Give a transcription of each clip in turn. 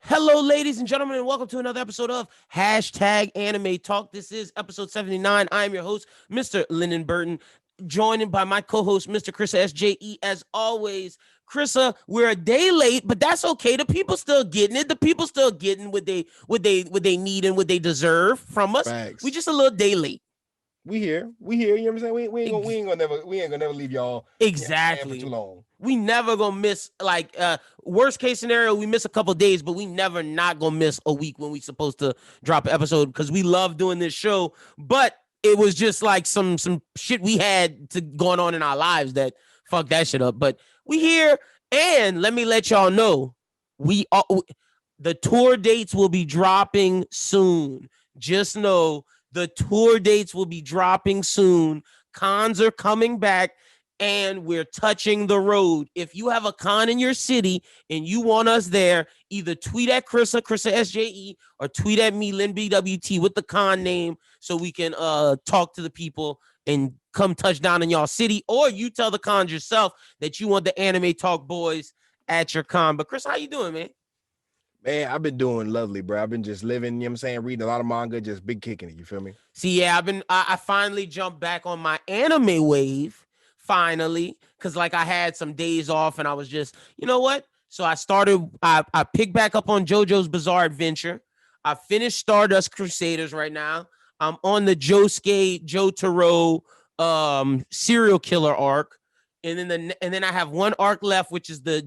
Hello, ladies and gentlemen, and welcome to another episode of Hashtag Anime Talk. This is episode 79. I am your host, Mr. Lyn Burton, joined by my co-host, Mr. Chrissa SJE. As always, Chrissa, we're a day late, but that's okay. The people still getting it. The people still getting what they need and what they deserve from us. We Facts. just a little day late. We here. You know what I'm saying? We Ex- ain't gonna never leave y'all hanging for too exactly. long. We never gonna miss worst case scenario, we miss a couple days, but we never not gonna miss a week when we supposed to drop an episode because we love doing this show. But it was just like some shit we had to going on in our lives that fucked that shit up. But we here, and let me let y'all know we are, the tour dates will be dropping soon. Just know the tour dates will be dropping soon. Cons are coming back and we're touching the road. If you have a con in your city and you want us there, either tweet at Chrissa SJE, or tweet at me, Lyn BWT, with the con name so we can talk to the people and come touch down in y'all city. Or you tell the cons yourself that you want the Anime Talk boys at your con. But Chris, how you doing, man? Man, I've been doing lovely, bro. I've been just living, you know what I'm saying, reading a lot of manga, just big kicking it, you feel me? See, yeah, I finally jumped back on my anime wave, finally, because like I had some days off and I was just, you know what? So I picked back up on JoJo's Bizarre Adventure. I finished Stardust Crusaders right now. I'm on the Josuke Jotaro serial killer arc. And then I have one arc left, which is the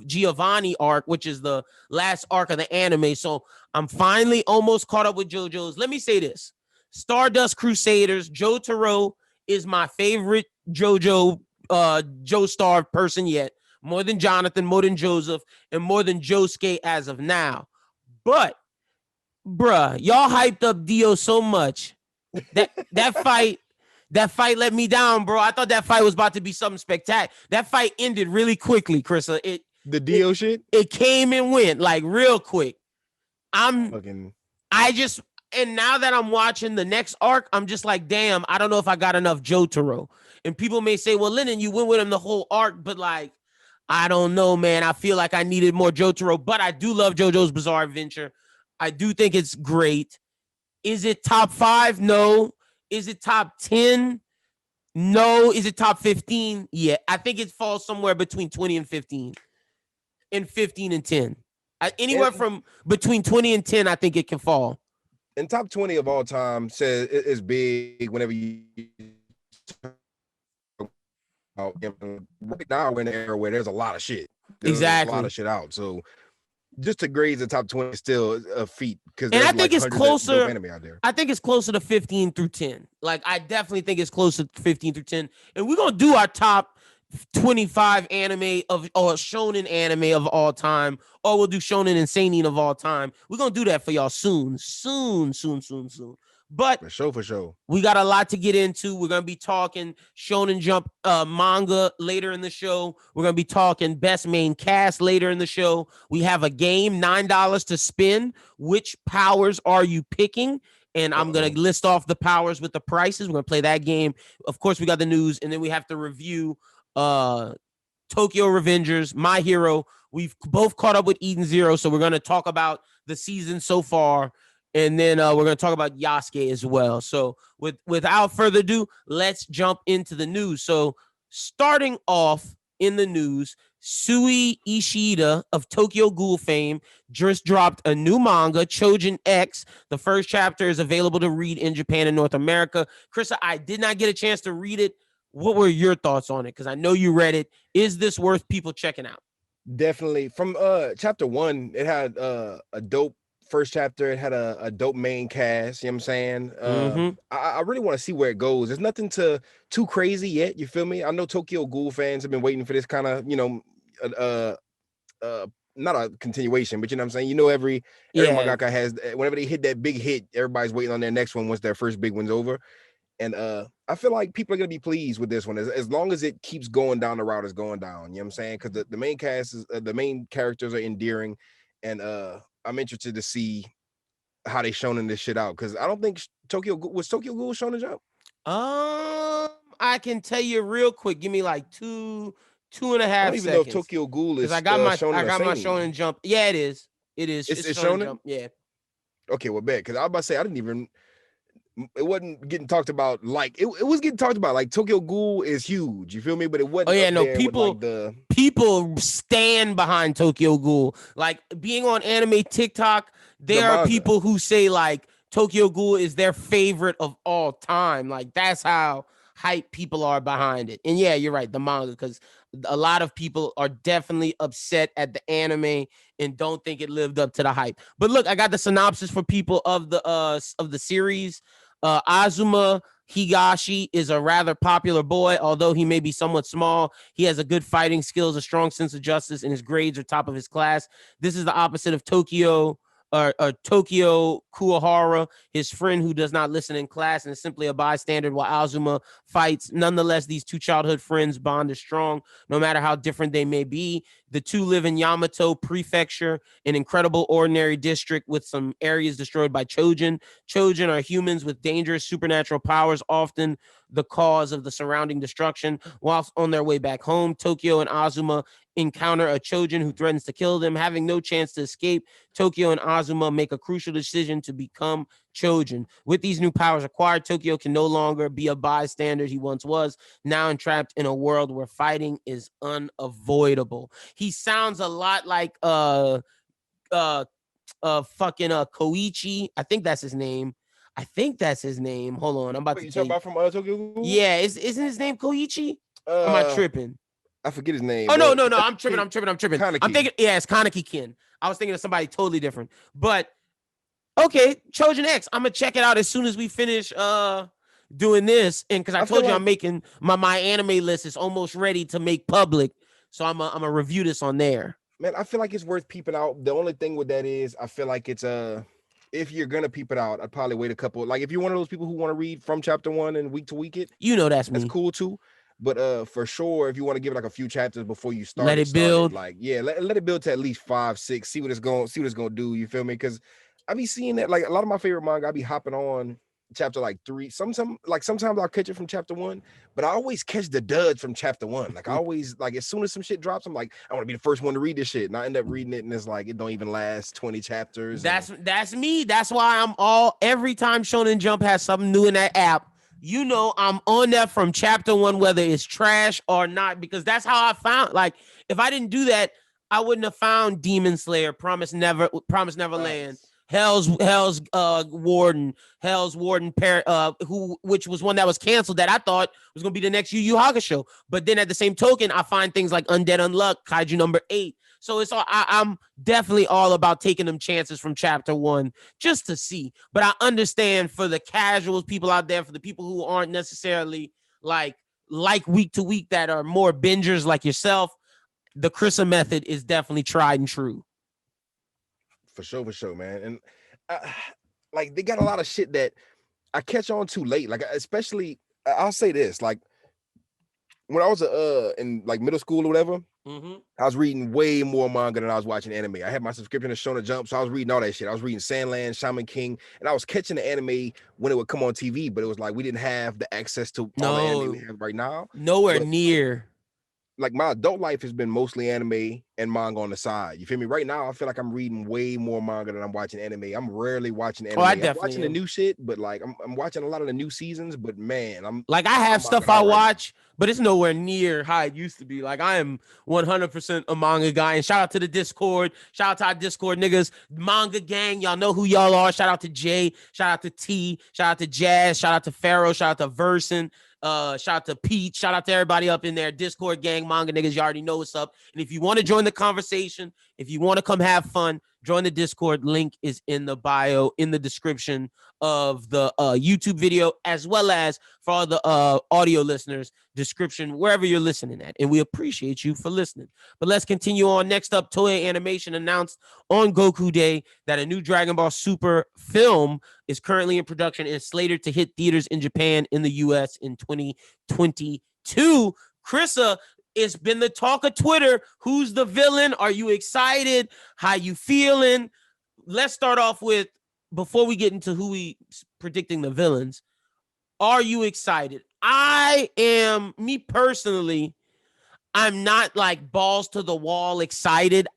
Giovanni arc, which is the last arc of the anime. So I'm finally almost caught up with JoJo's. Let me say this: Stardust Crusaders, Jotaro is my favorite JoJo Joestar person yet. More than Jonathan, more than Joseph, and more than Josuke as of now. But bruh, y'all hyped up Dio so much that fight. That fight let me down, bro. I thought that fight was about to be something spectacular. That fight ended really quickly, Chrissa. The It Dio shit? it came and went like real quick. I'm Fucking I just and now that I'm watching the next arc, I'm just like, damn, I don't know if I got enough Jotaro. And people may say, well, Lennon, you went with him the whole arc, but like, I don't know, man. I feel like I needed more Jotaro, but I do love JoJo's Bizarre Adventure. I do think it's great. Is it top 5? No. Is it top 10? No. Is it top 15? Yeah. I think it falls somewhere between 20 and 15. And 15 and 10. Anywhere and, from between 20 and 10, I think it can fall. and top 20 of all time says it's big whenever you right now we're in an era where there's a lot of shit. There's a lot Exactly. of shit out. So just to grade the top 20 is still a feat because And I there's think like it's hundreds of dope closer. anime out there. I think it's closer to 15 through 10. Like, I definitely think it's closer to 15 through 10. And we're going to do our top 25 anime or shonen anime of all time, or we'll do shonen and seinen of all time. We're going to do that for y'all soon. But For sure. we got a lot to get into. We're going to be talking Shonen Jump manga later in the show. We're going to be talking best main cast later in the show. We have a game, $9 to spin. Which powers are you picking? And I'm going to list off the powers with the prices. We're going to play that game. Of course, we got the news, and then we have to review Tokyo Revengers, My Hero. We've both caught up with Eden Zero, so we're going to talk about the season so far. And then we're going to talk about Yasuke as well. So without further ado, let's jump into the news. So starting off in the news, Sui Ishida of Tokyo Ghoul fame just dropped a new manga, Chojin X. The first chapter is available to read in Japan and North America. Krista, I did not get a chance to read it. What were your thoughts on it? Because I know you read it. Is this worth people checking out? Definitely. From chapter 1, it had a dope first chapter. It had a dope main cast. You know what I'm saying? I really want to see where it goes. There's nothing too crazy yet. You feel me? I know Tokyo Ghoul fans have been waiting for this kind of, not a continuation, but you know what I'm saying? You know, every mangaka has, whenever they hit that big hit, everybody's waiting on their next one once their first big one's over. And I feel like people are gonna be pleased with this one as long as it keeps going down the route it's going down. You know what I'm saying? Because the main cast is the main characters are endearing, and I'm interested to see how they shonen this shit out. Because I don't think Tokyo Ghoul Shonen Jump. I can tell you real quick. Give me like two and a I half don't even know if seconds. Tokyo Ghoul Because is I got my shonen or my seinen. Shonen Jump. Yeah, it is. It is. It's Shonen shonen. Jump. Yeah. Okay, well, bet because I was about to say I didn't even. It wasn't getting talked about like it was getting talked about. Like Tokyo Ghoul is huge. You feel me? But it Oh wasn't yeah, up no, there with like the. people stand behind Tokyo Ghoul. Like being on anime TikTok, The there are manga. people who say like Tokyo Ghoul is their favorite of all time. Like that's how hype people are behind it. And yeah, you're right, the manga, because a lot of people are definitely upset at the anime and don't think it lived up to the hype. But look, I got the synopsis for people of the series. Azuma Higashi is a rather popular boy, although he may be somewhat small. He has a good fighting skills, a strong sense of justice, and his grades are top of his class. This is the opposite of Tokyo Kuwahara, his friend who does not listen in class and is simply a bystander while Azuma fights. Nonetheless, these two childhood friends' bond is strong, no matter how different they may be. The two live in Yamato Prefecture, an incredible ordinary district with some areas destroyed by Chojin. Chojin are humans with dangerous supernatural powers, often the cause of the surrounding destruction. Whilst on their way back home, Tokyo and Azuma encounter a Chojin who threatens to kill them. Having no chance to escape, Tokyo and Azuma make a crucial decision to become Chojin. With these new powers acquired, Tokyo can no longer be a bystander he once was, now entrapped in a world where fighting is unavoidable. He sounds a lot like uh fucking Koichi. I think that's his name. Hold on, I'm about Wait, to you tell talking you. about from Tokyo Ghoul? Yeah, isn't his name Koichi? Am I Uh, tripping? I forget his name, Oh no, but no, no! I'm tripping. I'm Kaneki. thinking, yeah, it's Kaneki Kin. I was thinking of somebody totally different. But okay, Trojan X. I'm gonna check it out as soon as we finish doing this. And because I I feel told you I'm like, making my anime list is almost ready to make public. So I'm gonna review this on there. man, I feel like it's worth peeping out. The only thing with that is, I feel like it's if you're gonna peep it out, I'd probably wait a couple. Like if you're one of those people who want to read from chapter one and week to week it, You know that's that's me. cool too. But for sure, if you want to give it like a few chapters before you Let it start it. build. Like yeah, let it build to at least 5, 6. See what it's gonna do. You feel me? Because I be seeing that like a lot of my favorite manga. I be hopping on chapter like 3. Sometimes I'll catch it from chapter 1, but I always catch the duds from chapter 1. Like I always like as soon as some shit drops, I'm like I want to be the first one to read this shit, and I end up reading it, and it's like it don't even last 20 chapters. That's me. That's why every time Shonen Jump has something new in that app, you know I'm on that from chapter 1, whether it's trash or not, because that's how I found. Like if I didn't do that, I wouldn't have found Demon Slayer, Promise Neverland, Facts. Hell's Warden, which was one that was canceled that I thought was gonna be the next Yu Yu Hakusho. But then at the same token, I find things like Undead Unluck, Kaiju number 8. So it's all I'm definitely all about taking them chances from chapter 1 just to see. But I understand for the casuals, people out there, for the people who aren't necessarily like week to week, that are more bingers like yourself, the Chrissa method is definitely tried and true. For sure, man. And like they got a lot of shit that I catch on too late. Like especially, I'll say this: like when I was in like middle school or whatever, I was reading way more manga than I was watching anime. I had my subscription to Shonen Jump, so I was reading all that shit. I was reading Sandland, Shaman King, and I was catching the anime when it would come on TV. But it was like we didn't have the access to all the anime we No, have right now. nowhere But near. like my adult life has been mostly anime and manga on the side. You feel me? Right now, I feel like I'm reading way more manga than I'm watching anime. I'm rarely watching Oh, anime. I I'm definitely watching the am. new shit, but like I'm watching a lot of the new seasons. But man, Like I have I'm stuff manga I out right now. watch, but it's nowhere near how it used to be. Like I am 100% a manga guy. And shout out to the Discord. Shout out to our Discord niggas, manga gang. Y'all know who y'all are. Shout out to Jay. Shout out to T. Shout out to Jazz. Shout out to Pharaoh. Shout out to Verson. Shout out to Pete. Shout out to everybody up in there. Discord gang, manga niggas. You already know what's up. And if you want to join the conversation, if you want to come have fun, join the Discord. Link is in the bio, in the description of the YouTube video, as well as for all the audio listeners, description wherever you're listening at. And we appreciate you for listening. But let's continue on. Next up, Toei Animation announced on Goku Day that a new Dragon Ball Super film is currently in production and slated to hit theaters in Japan in the US in 2022. Chrissa, it's been the talk of Twitter. Who's the villain? Are you excited? How you feeling? Let's start off with, before we get into who we predicting the villains, are you excited? I am, me personally, I'm not like balls to the wall excited.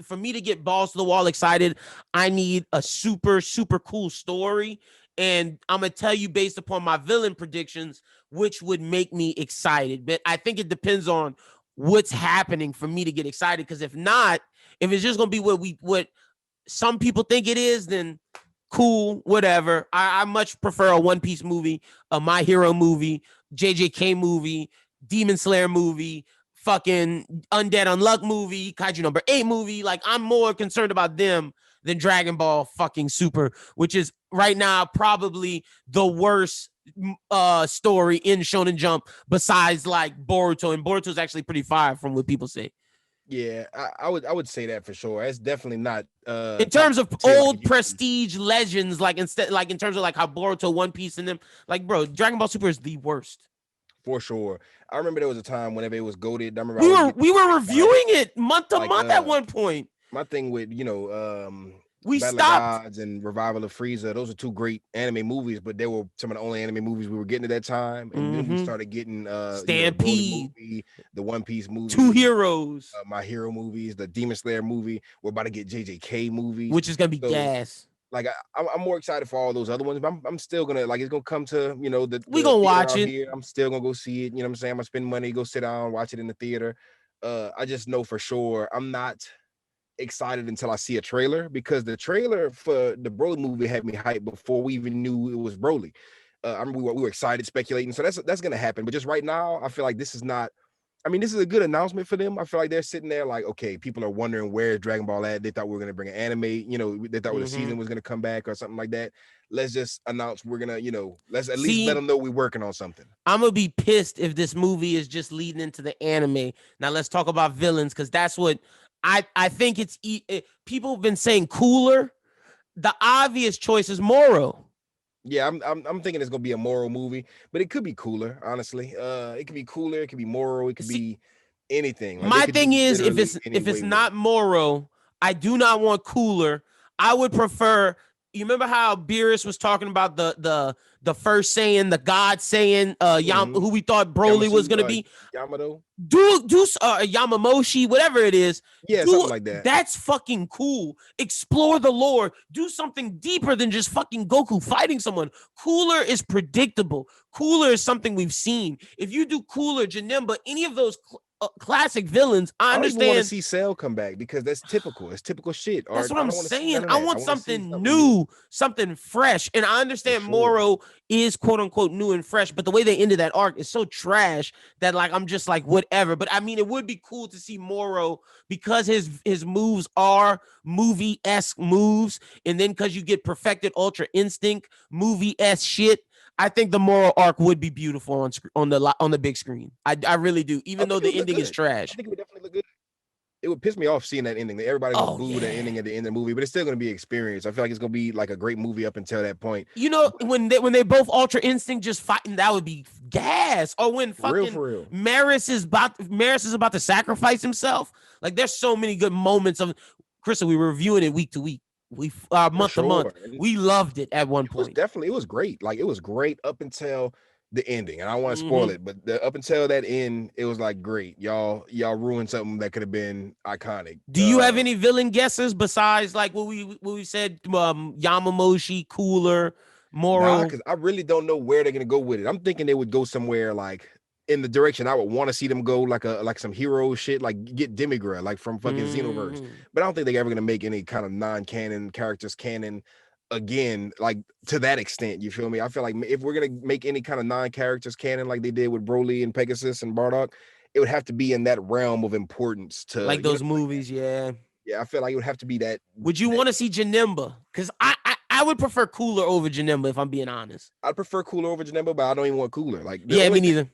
For me to get balls to the wall excited, I need a super, super cool story. And I'm gonna tell you based upon my villain predictions, which would make me excited. But I think it depends on what's happening for me to get excited. Because if not, if it's just gonna be what some people think it is, then cool, whatever. I much prefer a One Piece movie, a My Hero movie, JJK movie, Demon Slayer movie, fucking Undead Unluck movie, Kaiju number 8 movie. Like, I'm more concerned about them than Dragon Ball fucking Super, which is right now probably the worst story in Shonen Jump besides like Boruto. And Boruto is actually pretty fire from what people say. Yeah, I would say that for sure. It's definitely not In top terms of tier like it old used to be. prestige legends, like instead, like in terms of like how Boruto, One Piece, and them, like bro, Dragon Ball Super is the worst. For sure. I remember there was a time whenever it was goaded. I remember I We was were getting we were excited. reviewing it month to Like month at one point. my thing with We Battle of stopped. Gods and Revival of Frieza, those are two great anime movies, but they were some of the only anime movies we were getting at that time. And then we Mm-hmm. started getting the Broly Stampede, movie, the One Piece Two movie, Heroes, My Hero movies, the Demon Slayer movie. We're about to get JJK movies. which is gonna be So gas. like I'm more excited for all those other ones, but I'm still gonna like it's gonna come to We the gonna theater watch out it. here. I'm still gonna go see it. You know what I'm saying? I'm gonna spend money, go sit down, watch it in the theater. I just know for sure I'm not excited until I see a trailer because the trailer for the Broly movie had me hyped before we even knew it was Broly. I remember we were excited, speculating. So that's gonna happen. But just right now, I feel like this is not. I mean, this is a good announcement for them. I feel like they're sitting there like, okay, people are wondering where's Dragon Ball at. They thought we were gonna bring an anime. They thought the Mm-hmm. season was gonna come back or something like that. Let's just announce we're gonna, let's at least let See, them know we're working on something. I'm gonna be pissed if this movie is just leading into the anime. Now let's talk about villains because that's what I think it's. People have been saying Cooler. The obvious choice is Moro. Yeah, I'm thinking it's gonna be a moral movie, but it could be cooler, honestly. It could be cooler, it could be moral, it could See, be anything. Like they my could do thing is if literally it's any if it's way with it. not Moro, I do not want Cooler. I would prefer. You remember how Beerus was talking about the first saying, the God saying, Hmm. who we thought Broly was Yamasu, gonna be. Yamato. Do Yamamoshi, whatever it is. Yeah, Do something like that. that's fucking cool. Explore the lore. Do something deeper than just fucking Goku fighting someone. Cooler is predictable. Cooler is something we've seen. If you do Cooler, Janemba, any of those classic villains, I I don't even want to understand. see Cell come back because that's typical. It's typical shit. Or That's what I I'm don't want to see none saying. of I that. I want want to see something something new new, something fresh. And I for understand sure. Moro is quote unquote new and fresh, but the way they ended that arc is so trash that like I'm just like whatever. But I mean, it would be cool to see Moro because his moves are movie-esque moves, and then because you get perfected Ultra Instinct movie-esque shit. I think the Moro arc would be beautiful on the big screen. I really do, I even though think it the would look ending is good. I trash. think it would definitely look good. It would piss me off seeing that ending. Everybody gonna Oh boo that yeah. ending at the end of the movie, but it's still gonna be an experience. I feel like it's gonna be like a great movie up until that point. You know, But when they both Ultra Instinct just fighting, that would be gas. Or when fucking for real. Maris is about to sacrifice himself. Like there's so many good moments of Krista. We were reviewing it week to week, we For month to month. sure. And We loved it at one point. it was great. Like it was great up until the ending. And I don't want to spoil Mm-hmm. it, but up until that end, it was like great. Y'all ruined something that could have been iconic. Do you have any villain guesses besides like what we said? Yamamoshi, Cooler, Nah, Moro. because I really don't know where they're gonna go with it. I'm thinking they would go somewhere like in the direction I would want to see them go, like some hero shit, like get Demigra, like from fucking Xenoverse. Mm. But I don't think they're ever gonna make any kind of non-canon characters canon again, like to that extent. You feel me? I feel like if we're gonna make any kind of non-characters canon like they did with Broly and Pegasus and Bardock, it would have to be in that realm of importance to Like those movies, yeah. yeah, I feel like it would have to be that Would you that want to see Janemba? Because I would prefer Cooler over Janemba if I'm being honest. I'd prefer Cooler over Janemba, but I don't even want Cooler. Like the Yeah, only me thing neither.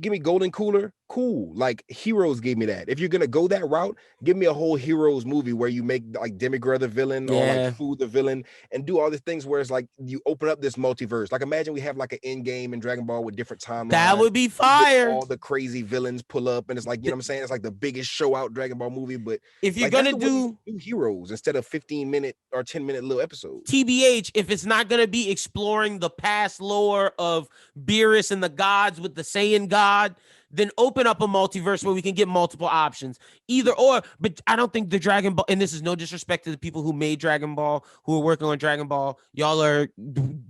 give me Golden Cooler, cool. Like Heroes gave me that. If you're gonna go that route, give me a whole Heroes movie where you make like Demigra the villain or like Yeah, Fu the villain and do all these things where it's like you open up this multiverse. Like imagine we have like an end game in Dragon Ball with different that timelines. would be With fire. all the crazy villains pull up, and it's like, you know what I'm saying? It's like the biggest show out Dragon Ball movie, but If you're like that's gonna the way you do do Heroes instead of 15-minute or 10-minute little episodes. TBH, if it's not gonna be exploring the past lore of Beerus and the gods with the Saiyan God, then open up a multiverse where we can get multiple options. Either or, but I don't think the Dragon Ball, and this is no disrespect to the people who made Dragon Ball, who are working on Dragon Ball. Y'all are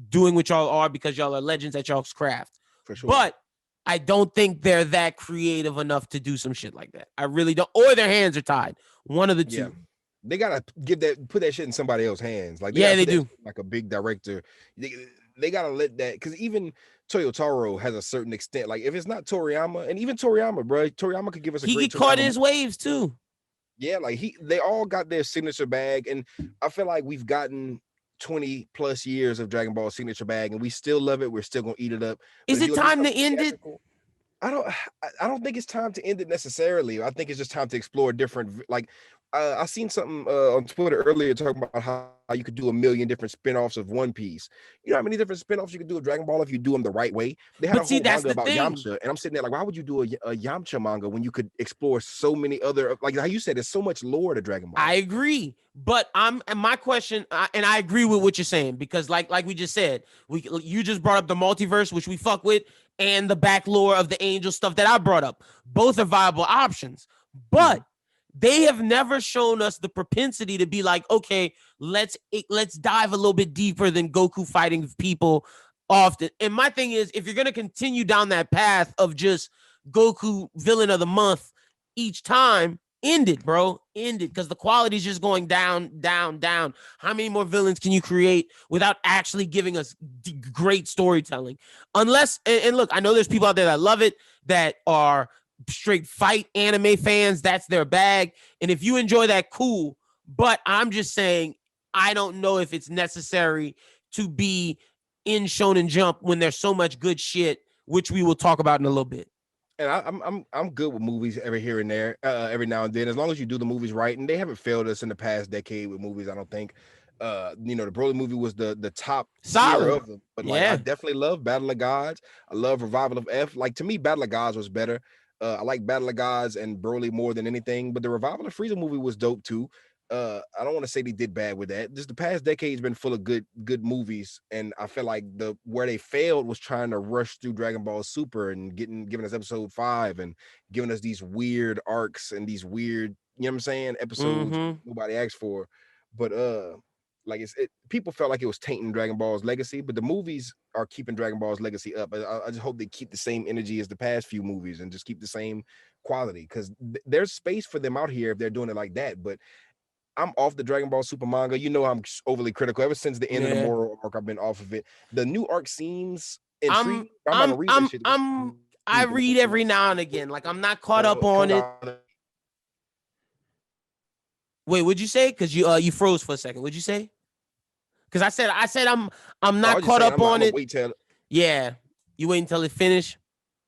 doing what y'all are because y'all are legends at y'all's craft. For sure. But I don't think they're that creative enough to do some shit like that. I really don't. Or their hands are tied. One of the two. They gotta put that shit in somebody else's hands. Like they do. Like a big director. They gotta let that, because even Toyotaro has a certain extent. Like if it's not Toriyama, and even Toriyama, bro, Toriyama could give us a great. He get caught in his waves too. Yeah, like they all got their signature bag, and I feel like we've gotten 20 plus years of Dragon Ball signature bag, and we still love it. We're still gonna eat it up. Is it time to end it? I don't think it's time to end it necessarily. I think it's just time to explore different, like I seen something on Twitter earlier talking about how you could do 1 million different spinoffs of One Piece. You know how many different spinoffs you could do of Dragon Ball if you do them the right way? They had a whole manga about Yamcha, and I'm sitting there like, why would you do a Yamcha manga when you could explore so many other, like how you said, there's so much lore to Dragon Ball. I agree, but my question, and I agree with what you're saying, because like we just said, you just brought up the multiverse, which we fuck with, and the back lore of the angel stuff that I brought up. Both are viable options, but they have never shown us the propensity to be like, okay, let's dive a little bit deeper than Goku fighting people often. And my thing is, if you're going to continue down that path of just Goku villain of the month each time, end it, bro. End it, because the quality is just going down, down, down. How many more villains can you create without actually giving us great storytelling? Unless, and look, I know there's people out there that love it, that are straight fight anime fans. That's their bag. And if you enjoy that, cool. But I'm just saying, I don't know if it's necessary to be in Shonen Jump when there's so much good shit, which we will talk about in a little bit. And I'm good with movies every here and there, every now and then, as long as you do the movies right. And they haven't failed us in the past decade with movies, I don't think. The Broly movie was the top tier of them. But like, I definitely love Battle of Gods. I love Revival of F. Like, to me, Battle of Gods was better. I like Battle of Gods and Broly more than anything, but the Revival of Frieza movie was dope too. I don't want to say they did bad with that. Just the past decade's been full of good movies, and I feel like where they failed was trying to rush through Dragon Ball Super and giving us episode 5 and giving us these weird arcs and these weird, you know what I'm saying, episodes nobody asked for. But like people felt like it was tainting Dragon Ball's legacy, but the movies are keeping Dragon Ball's legacy up. I just hope they keep the same energy as the past few movies and just keep the same quality, because there's space for them out here if they're doing it like that. But I'm off the Dragon Ball Super manga. You know, I'm overly critical. Ever since the end of the Moro arc, I've been off of it. The new arc seems intriguing. I read every now and again. Like, I'm not caught up on it. Wait, what'd you say? Because you froze for a second. What'd you say? Because I said I'm not caught up on it. Yeah, you wait until it finish.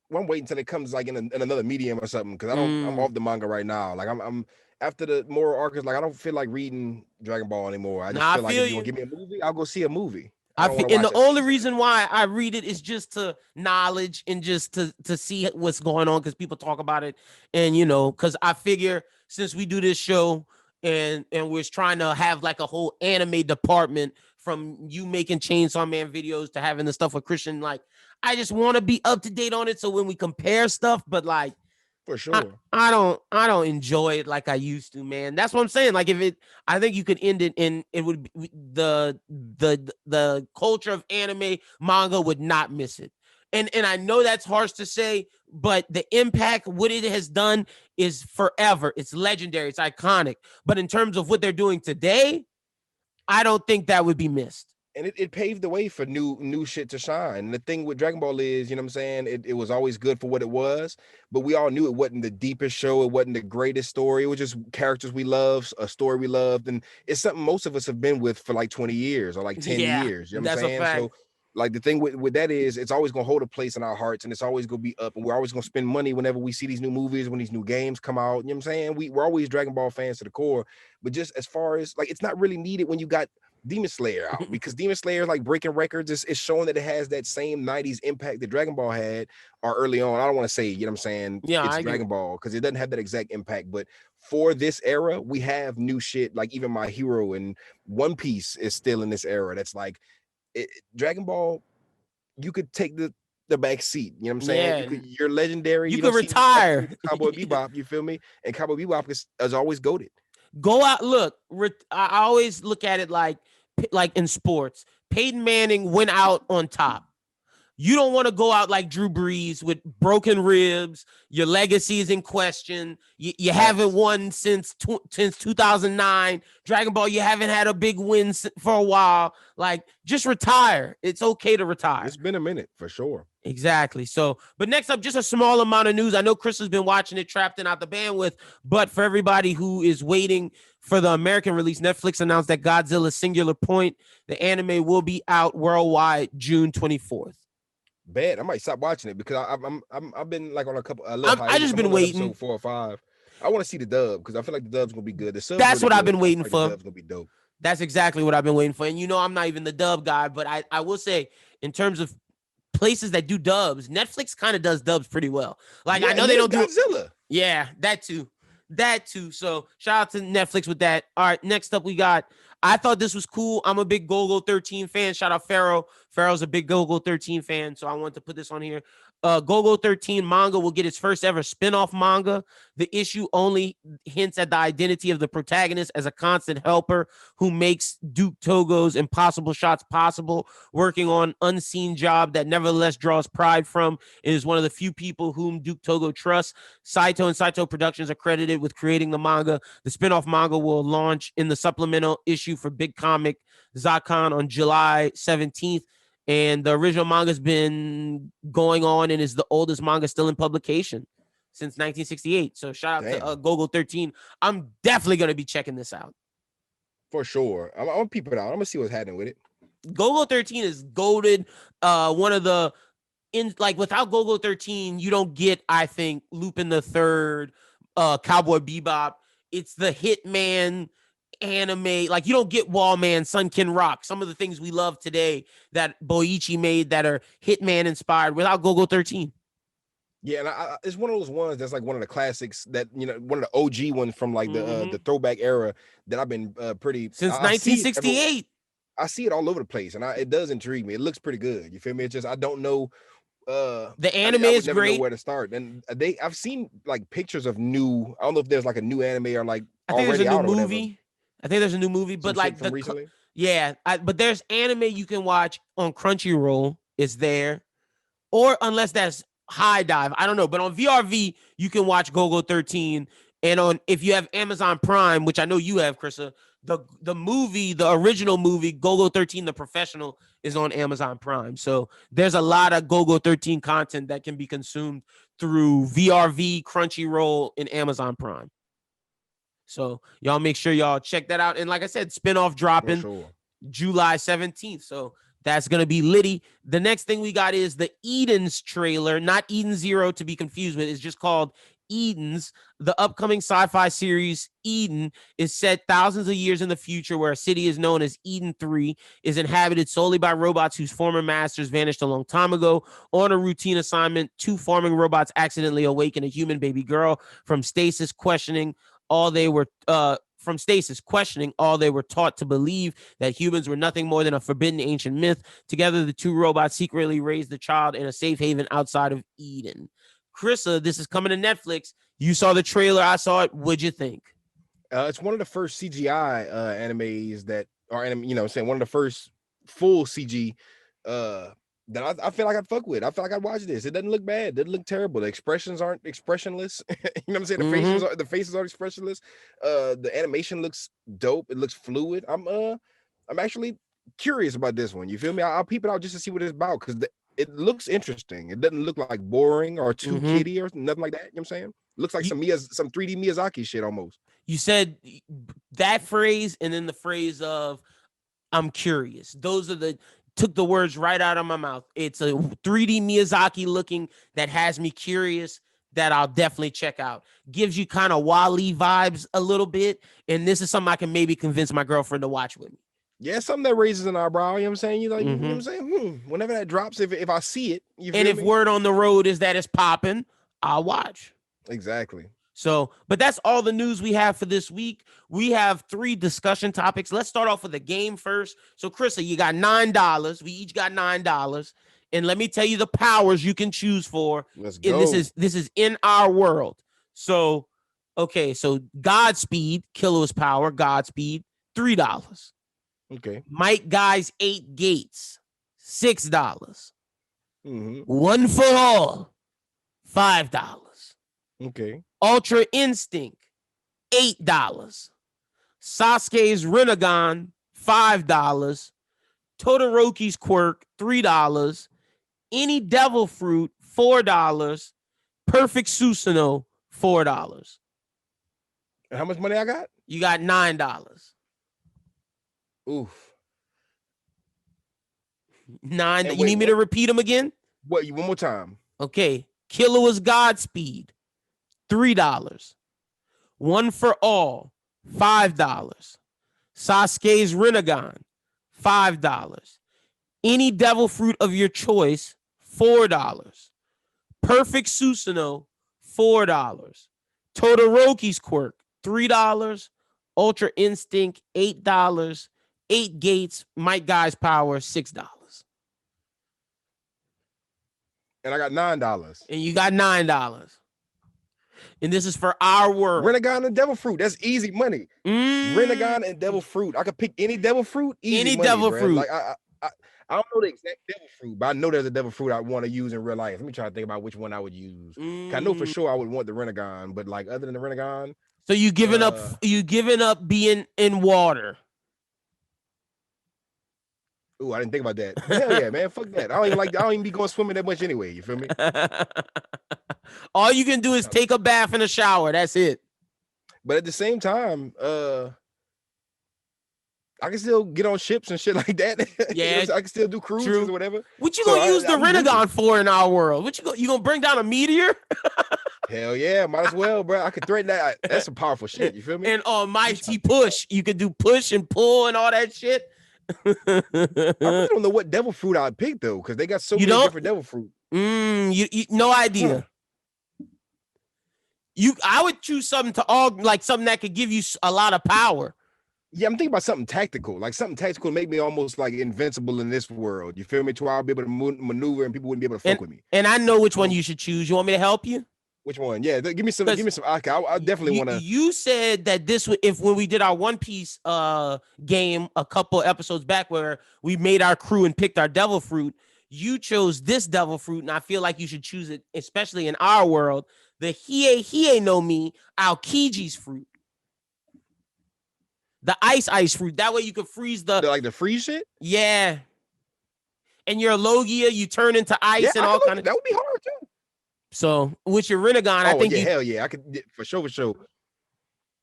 Well, I'm waiting until it comes like in another medium or something, because I'm off the manga right now. Like I'm after the Moro arc is like, I don't feel like reading Dragon Ball anymore. I just feel like if you want to give me a movie, I'll go see a movie. And the only reason why I read it is just to knowledge and just to see what's going on, because people talk about it, and because I figure since we do this show and we're trying to have like a whole anime department, from you making Chainsaw Man videos to having the stuff with Christian, like, I just want to be up to date on it, so when we compare stuff, but like, for sure, I don't enjoy it like I used to, man. That's what I'm saying. Like, I think you could end it, and it would be the culture of anime manga would not miss it. And I know that's harsh to say, but the impact, what it has done, is forever. It's legendary. It's iconic. But in terms of what they're doing today, I don't think that would be missed. And it paved the way for new shit to shine. And the thing with Dragon Ball is, you know what I'm saying, it was always good for what it was, but we all knew it wasn't the deepest show. It wasn't the greatest story. It was just characters we loved, a story we loved. And it's something most of us have been with for like 20 years or like 10 years. You know what I'm saying? So like, the thing with that is, it's always going to hold a place in our hearts, and it's always going to be up, and we're always going to spend money whenever we see these new movies, when these new games come out. You know what I'm saying? We're always Dragon Ball fans to the core, but just as far as like, it's not really needed when you got Demon Slayer out, because Demon Slayer is like breaking records. It's showing that it has that same 90s impact that Dragon Ball had, or early on. I don't want to say, you know what I'm saying, it's Dragon Ball, because it doesn't have that exact impact, but for this era, we have new shit. Like, even My Hero and One Piece is still in this era. That's like, Dragon Ball, you could take the the back seat. You know what I'm saying? Yeah. You're legendary. You You could don't see retire. Cowboy Bebop. You feel me? And Cowboy Bebop is always goated. Go out. Look, I always look at it like in sports. Peyton Manning went out on top. You don't want to go out like Drew Brees with broken ribs. Your legacy is in question. You haven't won since 2009. Dragon Ball, you haven't had a big win for a while. Like, just retire. It's okay to retire. It's been a minute for sure. Exactly. So, but next up, just a small amount of news. I know Chris has been watching it, Trapped and Out the Bandwidth, but for everybody who is waiting for the American release, Netflix announced that Godzilla Singular Point, the anime, will be out worldwide June 24th. Bad. I might stop watching it because I've been like on a couple. I just been waiting. Episode 4 or 5. I want to see the dub because I feel like the dub's gonna be good. The That's what I've been waiting for. The dub's gonna be dope. That's exactly what I've been waiting for. And I'm not even the dub guy, but I will say, in terms of places that do dubs, Netflix kind of does dubs pretty well. Like, I know they don't do Godzilla. Yeah, that too. So shout out to Netflix with that. All right, next up we got. I thought this was cool. I'm a big Golgo 13 fan. Shout out Pharaoh. Pharaoh's a big Golgo 13 fan, so I wanted to put this on here. Golgo 13 manga will get its first ever spin-off manga. The issue only hints at the identity of the protagonist as a constant helper who makes Duke Togo's impossible shots possible, working on unseen job that nevertheless draws pride from. It is one of the few people whom Duke Togo trusts. Saito and Saito Productions are credited with creating the manga. The spin-off manga will launch in the supplemental issue for Big Comic Zakon on July 17th. And the original manga has been going on and is the oldest manga still in publication since 1968. So shout out to Golgo 13. I'm definitely going to be checking this out. For sure. I'm going to peep it out. I'm going to see what's happening with it. Golgo 13 is goated. One of the, without Golgo 13, you don't get, I think, Lupin the Third, Cowboy Bebop. It's the Hitman anime. Like, you don't get Wallman, Sunken Rock, some of the things we love today that Boichi made that are Hitman inspired without Golgo 13. Yeah, and it's one of those ones that's like one of the classics that, one of the OG ones from like the throwback era that I've been pretty since 1968. I see it all over the place, and it does intrigue me. It looks pretty good. You feel me? It's just I don't know. The anime is never great. Know where to start, and I've seen like pictures of new. I don't know if there's like a new anime or like I think there's a new movie. I think there's a new movie, but like recently. Yeah, but there's anime you can watch on Crunchyroll. Is there, or unless that's High Dive, I don't know. But on VRV you can watch Golgo 13, and if you have Amazon Prime, which I know you have, Chrissa, the movie, the original movie Golgo 13, The Professional, is on Amazon Prime. So there's a lot of Golgo 13 content that can be consumed through VRV, Crunchyroll, and Amazon Prime. So y'all make sure y'all check that out. And like I said, spinoff dropping July 17th. So that's going to be litty. The next thing we got is the Eden's trailer, not Eden Zero to be confused with. It's just called Eden's. The upcoming sci-fi series Eden is set thousands of years in the future, where a city is known as Eden 3 is inhabited solely by robots whose former masters vanished a long time ago. On a routine assignment, 2 farming robots accidentally awaken a human baby girl from stasis, questioning all they were taught to believe, that humans were nothing more than a forbidden ancient myth. Together, the 2 robots secretly raised the child in a safe haven outside of Eden. Chrissa, this is coming to Netflix. You saw the trailer. I saw it. What'd you think? It's one of the first CGI animes that are, one of the first full CG that I feel like I'd fuck with. I feel like I'd watch this. It doesn't look bad. It doesn't look terrible. The expressions aren't expressionless. You know what I'm saying? The faces aren't expressionless. The animation looks dope. It looks fluid. I'm actually curious about this one. You feel me? I'll peep it out just to see what it's about, because it looks interesting. It doesn't look like boring or too kiddie or nothing like that. You know what I'm saying? It looks like some 3D Miyazaki shit almost. You said that phrase and then the phrase of I'm curious. Those are took the words right out of my mouth. It's a 3D Miyazaki looking that has me curious, that I'll definitely check out. Gives you kind of Wall-E vibes a little bit. And this is something I can maybe convince my girlfriend to watch with me. Yeah, something that raises an eyebrow. You know what I'm saying? You know what I'm saying? Whenever that drops, if I see it, if word on the road is that it's popping, I'll watch. Exactly. So, but that's all the news we have for this week. We have 3 discussion topics. Let's start off with the game first. So, Chrissa, you got $9. We each got $9. And let me tell you the powers you can choose for. Let's And go. this is in our world. So, okay, so Godspeed, Killua's power, Godspeed, $3. Okay. Might Guy's 8 Gates, $6. Mm-hmm. One for All, $5. Okay. Ultra Instinct, $8. Sasuke's Rinnegan, $5. Todoroki's Quirk, $3. Any Devil Fruit, $4. Perfect Susanoo, $4. And how much money I got? You got $9. Oof. 9. And you need me to repeat them again? What? One more time. Okay. Killua's Godspeed, $3. One for All, $5. Sasuke's Rinnegan, $5. Any Devil Fruit of your choice, $4. Perfect Susanoo, $4. Todoroki's Quirk, $3. Ultra Instinct, $8. 8 Gates, Might Guy's Power, $6. And I got $9. And you got $9. And this is for our world. Rinnegan and Devil Fruit. That's easy money. Rinnegan and Devil Fruit. I could pick any Devil Fruit. Easy money, Devil bro. Fruit. Like I don't know the exact Devil Fruit, but I know there's a Devil Fruit I want to use in real life. Let me try to think about which one I would use. I know for sure I would want the Rinnegan, but like other than the Rinnegan. So you giving up being in water. Ooh, I didn't think about that. Hell yeah, man. Fuck that. I don't even be going swimming that much anyway. You feel me? All you can do is take a bath and a shower. That's it. But at the same time, I can still get on ships and shit like that. Yeah, I can still do cruises or whatever. What you gonna use the Rinnegan for in our world? You gonna bring down a meteor? Hell yeah, might as well, bro. I could threaten that. That's some powerful shit. You feel me? And almighty push. You could do push and pull and all that shit. I really don't know what Devil Fruit I'd pick though, because they got so many different Devil Fruit. You no idea. I would choose something like something that could give you a lot of power. Yeah, I'm thinking about something tactical, like something tactical to make me almost like invincible in this world. You feel me? To where I'll be able to maneuver and people wouldn't be able to fuck with me. And I know which one you should choose. You want me to help you? Which one? Yeah, give me some. Okay, I definitely want to. You said that when we did our One Piece game a couple episodes back, where we made our crew and picked our Devil Fruit, you chose this Devil Fruit, and I feel like you should choose it, especially in our world, the Hiei no Mi Aokiji's fruit. The ice fruit. That way you could freeze the freeze shit? Yeah. And your Logia, you turn into ice and all kind of. That would be hard too. So with your Rinnegan, I think hell yeah, I could for sure.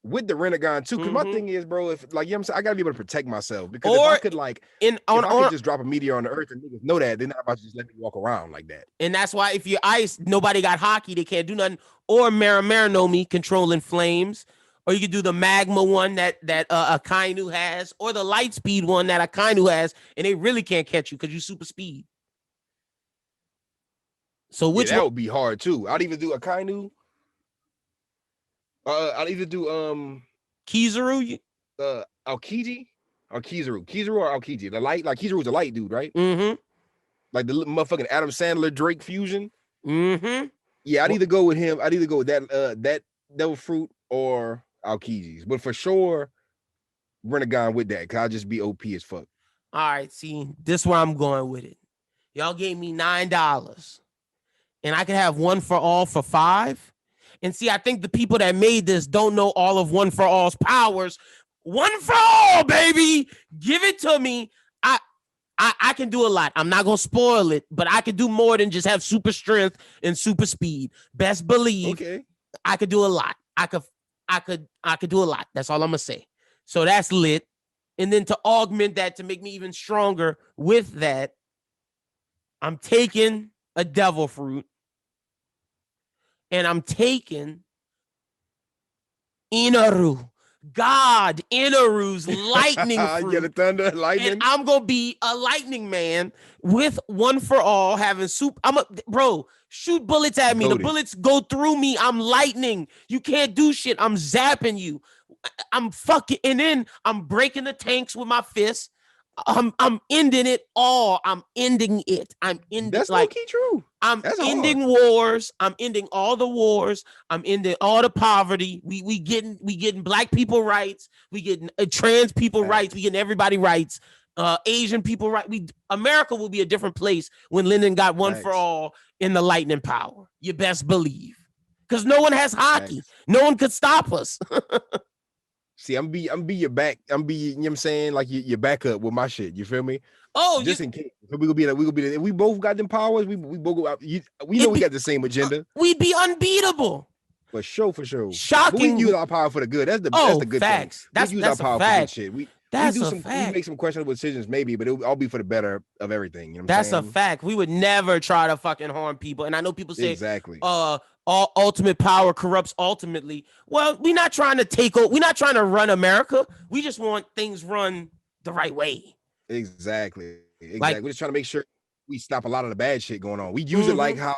With the Rinnegan too, because my thing is, bro, if like you know what I'm saying, I gotta be able to protect myself. Because if I could I could just drop a meteor on the earth and niggas know that, they're not about to just let me walk around like that. And that's why if you're ice, nobody got hockey, they can't do nothing. Or Mara no Mi controlling flames. Or you could do the magma one that Akainu has, or the light speed one that Akainu has, and they really can't catch you because you super speed. So which that would be hard too. I'd even do Akainu. I'd either do Kizaru, Aokiji or Kizaru. Kizaru or Aokiji. The light, like Kizaru's a light dude, right? Mm-hmm. Like the motherfucking Adam Sandler Drake fusion. Mm-hmm. Yeah, I'd either go with him. I'd either go with that Devil Fruit or Aokiji's, but for sure, Rinnegan with that, because I'll just be OP as fuck. All right, see, this is where I'm going with it. Y'all gave me $9, and I could have One for All for $5. And see, I think the people that made this don't know all of One for All's powers. One for All, baby, give it to me. I can do a lot. I'm not gonna spoil it, but I can do more than just have super strength and super speed. Best believe, I could do a lot. I could do a lot. That's all I'm gonna say. So that's lit. And then to augment that, to make me even stronger with that, I'm taking a Devil Fruit. And I'm taking Inaru. God, Inaru's lightning fruit. Yeah, the thunder, lightning. And I'm gonna be a lightning man with One for All, having soup. Bro, shoot bullets at me. The bullets go through me. I'm lightning. You can't do shit. I'm zapping you. I'm fucking, and then I'm breaking the tanks with my fists. I'm ending it all. I'm ending it. I'm ending. That's like low-key true. I'm That's ending hard. wars. I'm ending all the wars. I'm ending all the poverty. We getting black people rights. We getting trans people rights. We getting everybody rights. Asian people right. America will be a different place when Lyndon got one for all in the lightning power. You best believe, because no one has hockey. No one could stop us. See, I'm be your back. You know what I'm saying? Like your backup with my shit. You feel me? Oh, just in case we gonna be if we both got them powers, we both go out. We know we got the same agenda. We'd be unbeatable. For sure. Shocking. But we use our power for the good. That's the good facts. Thing. We use our power for good shit. We make some questionable decisions, maybe, but it'll all be for the better of everything. You know what I'm saying? That's a fact. We would never try to fucking harm people. And I know people say exactly. All ultimate power corrupts ultimately. Well, we're not trying to take over. We're not trying to run America. We just want things run the right way. Exactly. Like, we're just trying to make sure we stop a lot of the bad shit going on. We use it like how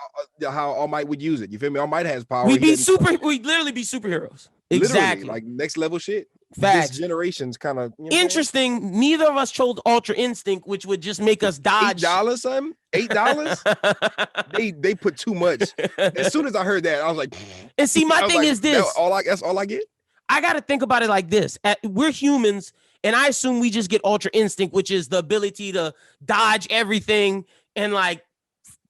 All Might would use it. You feel me? All Might has power. We'd literally be superheroes. Exactly. Like next level shit. Facts. This generation's kind of interesting. Neither of us chose Ultra Instinct, which would just make us dodge. $8, son? $8? They put too much. As soon as I heard that, I was like, and see, my thing is this. That's all I get. I got to think about it like this. We're humans, and I assume we just get Ultra Instinct, which is the ability to dodge everything and like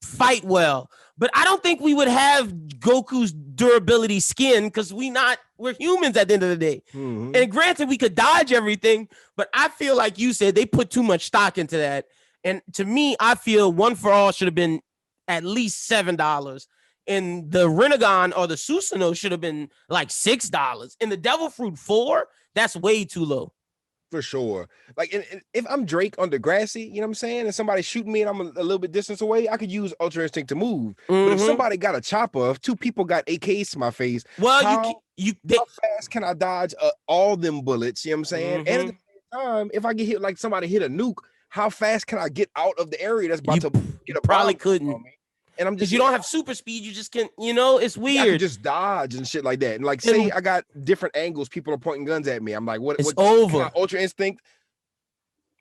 fight well. But I don't think we would have Goku's durability skin because we're humans at the end of the day. Mm-hmm. And granted, we could dodge everything, but I feel like you said they put too much stock into that. And to me, I feel One for All should have been at least $7. And the Rinnegan or the Susanoo should have been like $6. And the Devil Fruit 4, that's way too low. For sure. Like, if I'm Drake on Degrassi, you know what I'm saying, and somebody's shooting me and I'm a little bit distance away, I could use Ultra Instinct to move. But if somebody got a chopper, if two people got AKs to my face, well, how fast can I dodge all them bullets? You know what I'm saying? And at the same time, if I get hit, like somebody hit a nuke, how fast can I get out of the area that's about to get a probably couldn't. And I'm just, you don't have super speed, you just can't, it's weird. I can just dodge and shit like that. And like, say I got different angles, people are pointing guns at me. I'm like, what? It's over. Ultra Instinct.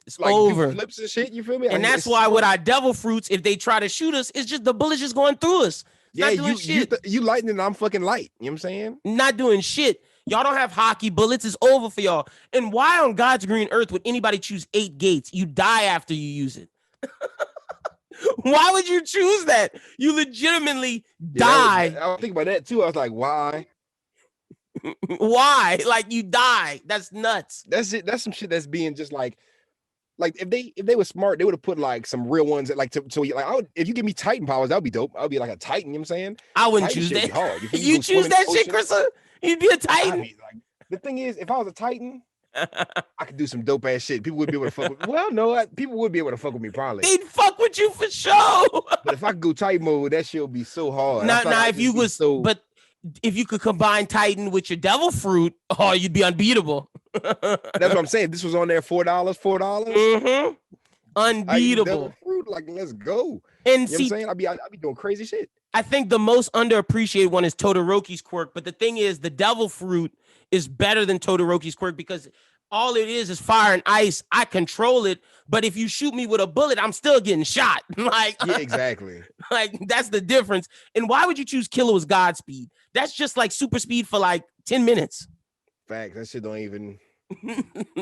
It's like over. Flips and shit. You feel me? And that's why with our Devil Fruits, if they try to shoot us, it's just the bullets just going through us. You lightning and I'm fucking light. You know what I'm saying? Not doing shit. Y'all don't have hockey bullets. It's over for y'all. And why on God's green earth would anybody choose 8 gates? You die after you use it. Why would you choose that? You legitimately die. I was thinking about that too. I was like, why? Why? Like, you die. That's nuts. That's it. That's some shit that's being just like if they were smart, they would have put like some real ones that like if you give me Titan powers, that would be dope. I would be like a Titan, you know what I'm saying? I wouldn't choose that. You choose that shit, Chrissa? You'd be a Titan. The thing is, if I was a Titan, I could do some dope ass shit. People would be able to fuck with me. Well, no, people would be able to fuck with me probably. They'd fuck with you for sure. But if I could go Titan mode, that shit would be so hard. But if you could combine Titan with your Devil Fruit, you'd be unbeatable. That's what I'm saying. This was on there $4. Mm-hmm. Unbeatable. Fruit, like, let's go. And you know what I'm saying? I'd be doing crazy shit. I think the most underappreciated one is Todoroki's quirk, but the thing is, the Devil Fruit is better than Todoroki's quirk because all it is fire and ice. I control it, but if you shoot me with a bullet, I'm still getting shot. Like, yeah, exactly. Like, that's the difference. And why would you choose Killor's Godspeed? That's just like super speed for like 10 minutes. Facts. That shit don't even.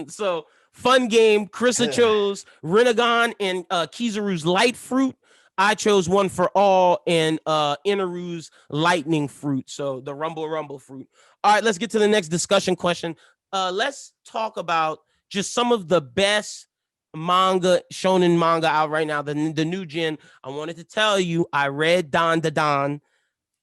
So, fun game. Chrissa chose Rinnegan and Kizaru's Light Fruit. I chose One for All and Inaru's Lightning Fruit. So the Rumble Fruit. All right, let's get to the next discussion question. Let's talk about just some of the best shonen manga out right now, the new gen. I wanted to tell you, I read Dan Da Dan.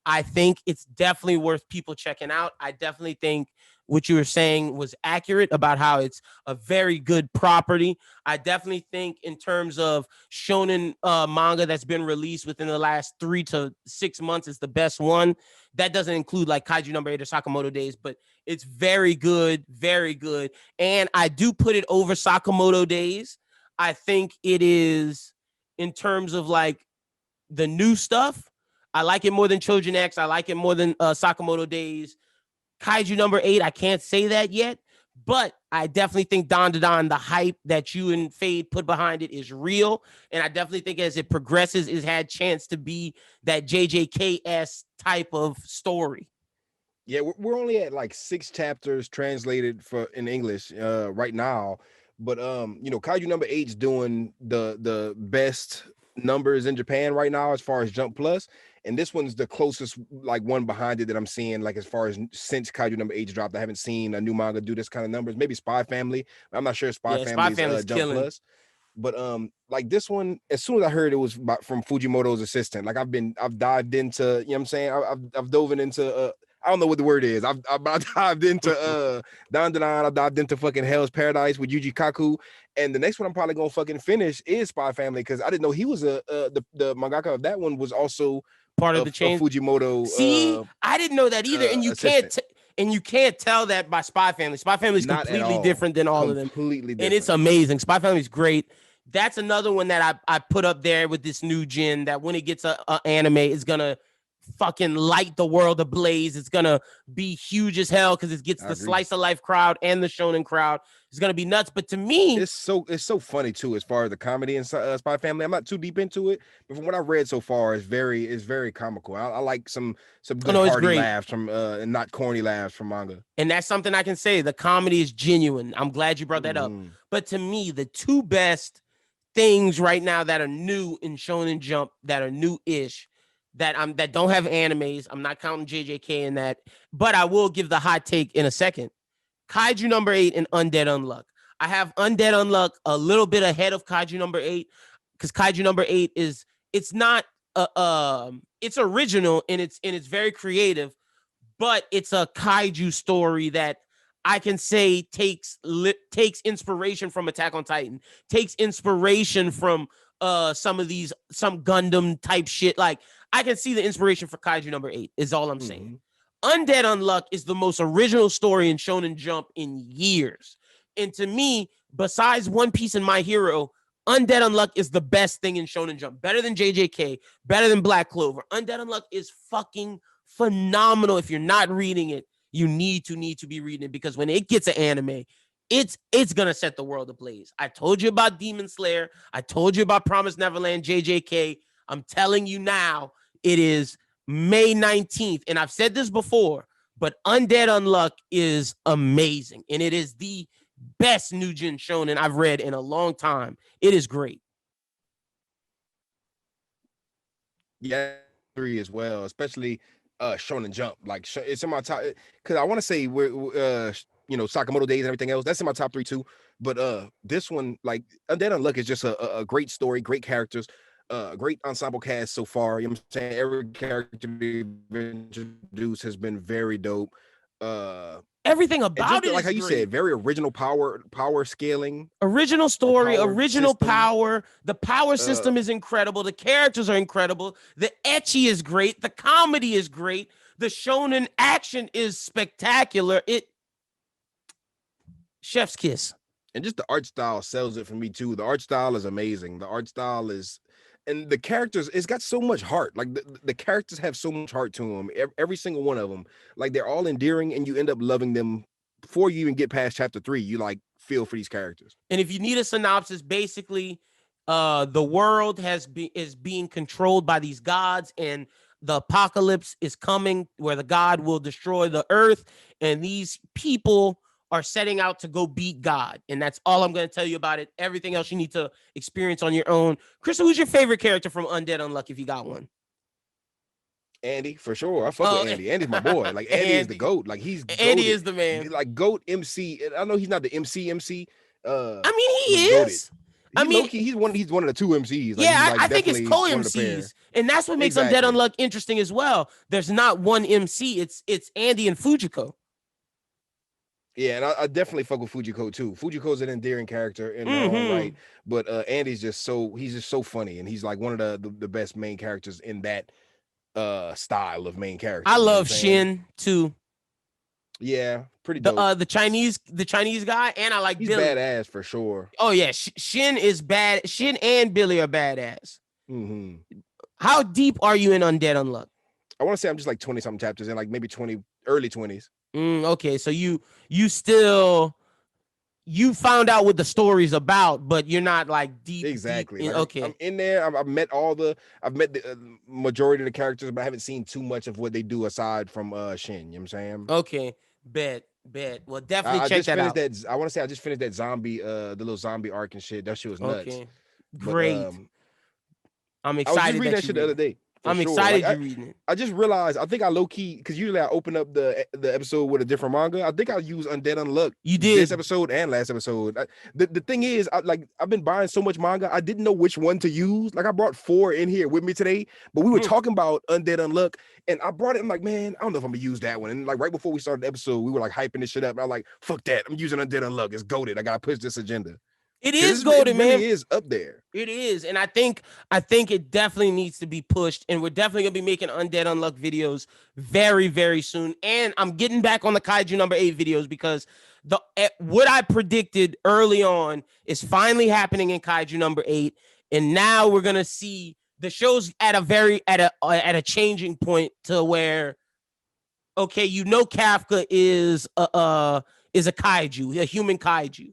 I think it's definitely worth people checking out. I definitely think what you were saying was accurate about how it's a very good property. I definitely think in terms of shonen manga that's been released within the last 3 to 6 months, it's the best one. That doesn't include like Kaiju number 8 or Sakamoto Days, but it's very good, very good. And I do put it over Sakamoto Days. I think it is, in terms of like the new stuff, I like it more than Chojin X. I like it more than Sakamoto Days. Kaiju number 8, I can't say that yet, But I definitely think Don to Don, the hype that you and Fade put behind it is real. And I definitely think as it progresses, it had chance to be that JJK-esque type of story. Yeah, we're only at like 6 chapters translated for in English right now, but Kaiju number eight's doing the best numbers in Japan right now as far as Jump Plus, and this one's the closest like one behind it that I'm seeing like as far as since Kaiju number eight dropped. I haven't seen a new manga do this kind of numbers. Maybe Spy Family. I'm not sure if Spy Yeah, Spy Family's Family's Jump killing. Plus. But like this one, as soon as I heard it was from Fujimoto's assistant, like I've dived into, you know what I'm saying, I've dove into I don't know what the word is. I've dived into Don Don, I dived into fucking Hell's Paradise with Yuji Kaku, and the next one I'm probably gonna fucking finish is Spy Family because I didn't know he was the mangaka of that one was also Part of the a chain. Fujimoto. See, I didn't know that either, and you assistant. can't tell that by Spy Family. Spy Family is Not at completely all. different than all of them, Completely different. and it's amazing. Spy Family is great. That's another one that I put up there with this new gen that when it gets a anime, it's gonna fucking light the world ablaze. It's gonna be huge as hell because it gets the slice of life crowd and the shonen crowd. It's gonna be nuts. But to me, it's so funny too as far as the comedy in Spy Family. I'm not too deep into it, but from what I've read so far, it's very comical. I like some good hearty laughs from and not corny laughs from manga. And that's something I can say. The comedy is genuine. I'm glad you brought that up. But to me, the two best things right now that are new in Shonen Jump, that are new-ish, that don't have animes. I'm not counting JJK in that, but I will give the hot take in a second. Kaiju number 8 and Undead Unluck. I have Undead Unluck a little bit ahead of Kaiju number 8 because Kaiju number 8 it's not it's original and it's very creative, but it's a kaiju story that I can say takes inspiration from Attack on Titan, takes inspiration from some Gundam type shit. Like I can see the inspiration for Kaiju number 8 is all I'm saying. Undead Unluck is the most original story in Shonen Jump in years. And to me, besides One Piece and My Hero, Undead Unluck is the best thing in Shonen Jump. Better than JJK, better than Black Clover. Undead Unluck is fucking phenomenal. If you're not reading it, you need to be reading it because when it gets an anime, it's gonna set the world ablaze. I told you about Demon Slayer. I told you about Promised Neverland, JJK. I'm telling you now, it is May 19th. And I've said this before, but Undead Unluck is amazing. And it is the best new gen shonen I've read in a long time. It is great. Yeah, 3 as well, especially Shonen Jump. Like it's in my top because I want to say we're Sakamoto Days and everything else. That's in my top 3 too. But this one, like Undead Unluck, is just a great story, great characters, great ensemble cast so far. You know what I'm saying? Every character they've introduced has been very dope. Everything about it, like how you great. said, very original power scaling, original story, original system. Power. The power system is incredible. The characters are incredible. The ecchi is great. The comedy is great. The shonen action is spectacular. Chef's kiss. And just the art style sells it for me too. The art style is amazing. The art style is, and the characters, it's got so much heart. Like the characters have so much heart to them. Every single one of them, like they're all endearing, and you end up loving them before you even get past chapter 3. You like feel for these characters. And if you need a synopsis, basically, the world is being controlled by these gods, and the apocalypse is coming, where the god will destroy the earth, and these people are setting out to go beat God. And that's all I'm going to tell you about it. Everything else you need to experience on your own. Chrissa, who's your favorite character from Undead Unluck if you got one? Andy, for sure. I fuck with Andy. Andy's my boy. Like Andy is the GOAT. Like he's Andy is the man. Like GOAT MC. I know he's not the MC. I mean, he is. He's one of the 2 MCs. Like, yeah, like I think it's co-MCs, and that's what makes Undead Unluck interesting as well. There's not one MC. It's Andy and Fujiko. Yeah, and I definitely fuck with Fujiko too. Fujiko's an endearing character in her own right, but Andy's just so funny, and he's like one of the best main characters in that style of main character. I love Shin too. Yeah, pretty dope. The Chinese guy, and I like he's Billy. Badass for sure. Oh yeah, Shin is bad. Shin and Billy are badass. How deep are you in Undead Unluck? I want to say I'm just like 20 something chapters in, like maybe early 20s. Okay, so you still you found out what the story's about, but you're not like deep Exactly. in. Like Okay. I'm in there. I've met the majority of the characters, but I haven't seen too much of what they do aside from Shin. You know what I'm saying? Okay. Bet. Well, definitely I check just that finished out. that. I want to say I just finished that zombie, the little zombie arc and shit. That shit was nuts. Okay. But Great. I'm I was just excited reading that that you're shit the other reading. day for I'm sure. Like excited you're reading it. I just realized I think I low key because usually I open up the episode with a different manga. I think I use Undead Unluck You this did. episode and last episode. The thing is, I've been buying so much manga, I didn't know which one to use. Like I brought 4 in here with me today, but we were talking about Undead Unluck, and I brought it. I'm like, man, I don't know if I'm gonna use that one. And like right before we started the episode, we were like hyping this shit up. And I'm like, fuck that, I'm using Undead Unluck. It's goated. I gotta push this agenda It because is it golden, really man. is up there. It is, and I think it definitely needs to be pushed, and we're definitely gonna be making Undead Unluck videos very, very soon. And I'm getting back on the Kaiju number 8 videos because what I predicted early on is finally happening in Kaiju number 8, and now we're gonna see the show's at a changing point to where, okay, Kafka is a kaiju, a human kaiju.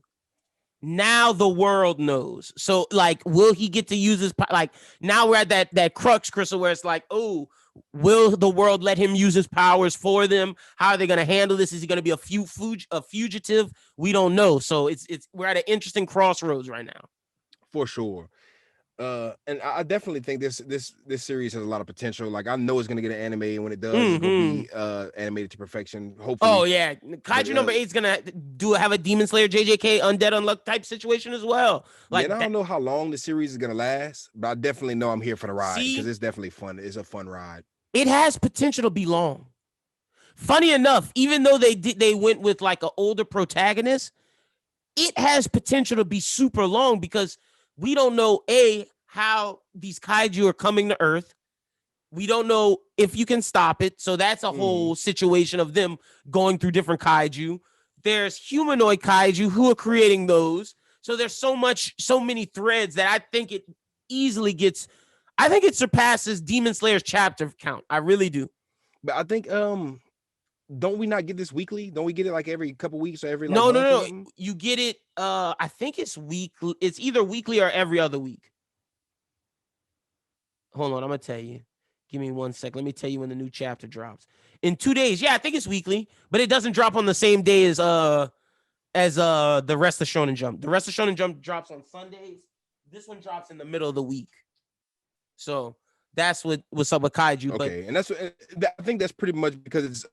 Now the world knows. So, like, will he get to use his like? Now we're at that crux, Crystal, where it's like, oh, will the world let him use his powers for them? How are they going to handle this? Is he going to be a fugitive? We don't know. So it's we're at an interesting crossroads right now. For sure. And I definitely think this series has a lot of potential. Like I know it's gonna get an anime, and when it does, it's gonna be animated to perfection. Hopefully. Oh yeah, Kaiju number 8 is gonna have a Demon Slayer JJK Undead Unluck type situation as well. Like, yeah, and I don't know how long the series is gonna last, but I definitely know I'm here for the ride because it's definitely fun. It's a fun ride. It has potential to be long. Funny enough, even though they went with like an older protagonist, it has potential to be super long because we don't know how these kaiju are coming to Earth. We don't know if you can stop it. So that's a whole situation of them going through different kaiju. There's humanoid kaiju who are creating those. So there's so many threads that I think it easily gets. I think it surpasses Demon Slayer's chapter count. I really do. But I think don't we not get this weekly? Don't we get it like every couple weeks or every like no, month no, or no. something? You get it. I think it's weekly. It's either weekly or every other week. Hold on, I'm gonna tell you. Give me 1 sec. Let me tell you when the new chapter drops. In 2 days. Yeah, I think it's weekly, but it doesn't drop on the same day as the rest of Shonen Jump. The rest of Shonen Jump drops on Sundays. This one drops in the middle of the week. So that's what's up with Kaiju. Okay, and that's I think that's pretty much because it's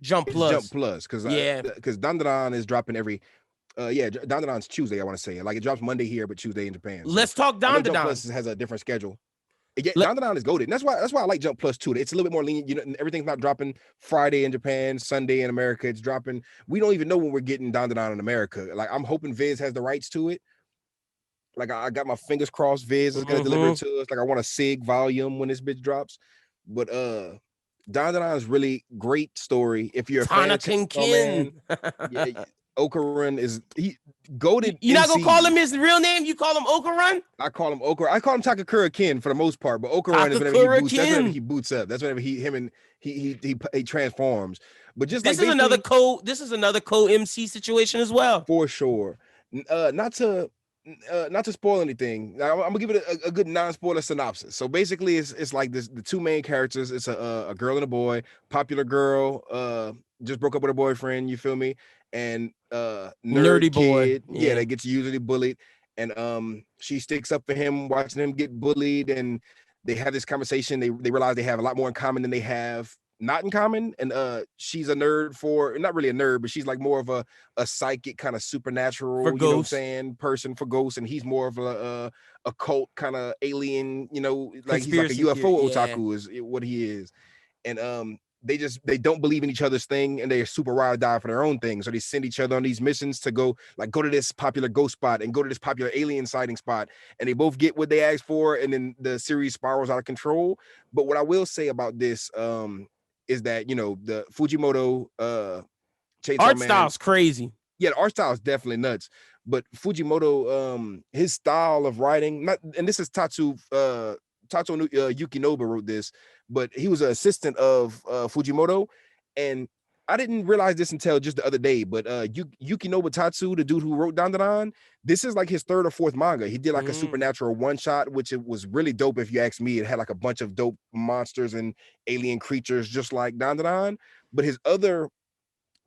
Jump Plus. because Yeah, because Dandadan is dropping every Dandadan's Tuesday. I want to say like it drops Monday here, but Tuesday in Japan. So let's talk Jump Dandadan. Plus has a different schedule. Yeah, Dandadan is goated. And that's why I like Jump Plus too. It's a little bit more lenient. You know, everything's not dropping Friday in Japan, Sunday in America. It's dropping. We don't even know when we're getting Dandadan in America. Like I'm hoping Viz has the rights to it. Like I got my fingers crossed. Viz is gonna deliver it to us. Like I want a SIG volume when this bitch drops. But Dandadan is really great story. If you're a fan of Kin. Yeah, Okarun is he goated. You're not gonna call him his real name. You call him Okarun. I call him Okura. I call him Takakura Kin for the most part, but Okarun is whenever he boots up. That's whenever he transforms. But just this is another co MC situation as well. For sure. Not to spoil anything. Now, I'm gonna give it a good non-spoiler synopsis. So basically, it's like this: the two main characters. It's a girl and a boy. Popular girl. Just broke up with her boyfriend. You feel me? And nerdy boy, yeah, that gets usually bullied, and she sticks up for him, watching him get bullied, and they have this conversation. They realize they have a lot more in common than they have not in common. And she's a nerd not really a nerd, but she's like more of a psychic kind of supernatural, for you know what I'm saying, person for ghosts, and he's more of a occult kind of alien, you know, like conspiracy, he's like a UFO otaku is what he is. And they don't believe in each other's thing, and they're super ride or die for their own thing. So they send each other on these missions to go to this popular ghost spot and go to this popular alien sighting spot, and they both get what they asked for, and then the series spirals out of control. But what I will say about this is that, you know, the Fujimoto art style's crazy. Yeah, the art style is definitely nuts. But Fujimoto, his style of writing, and this is Tatsu Yukinoba wrote this, but he was an assistant of Fujimoto, and I didn't realize this until just the other day, but Yukinobu Tatsu, the dude who wrote Dandadan, this is like his third or fourth manga. He did like a supernatural one shot, which it was really dope. If you ask me, it had like a bunch of dope monsters and alien creatures, just like Dandadan. But his other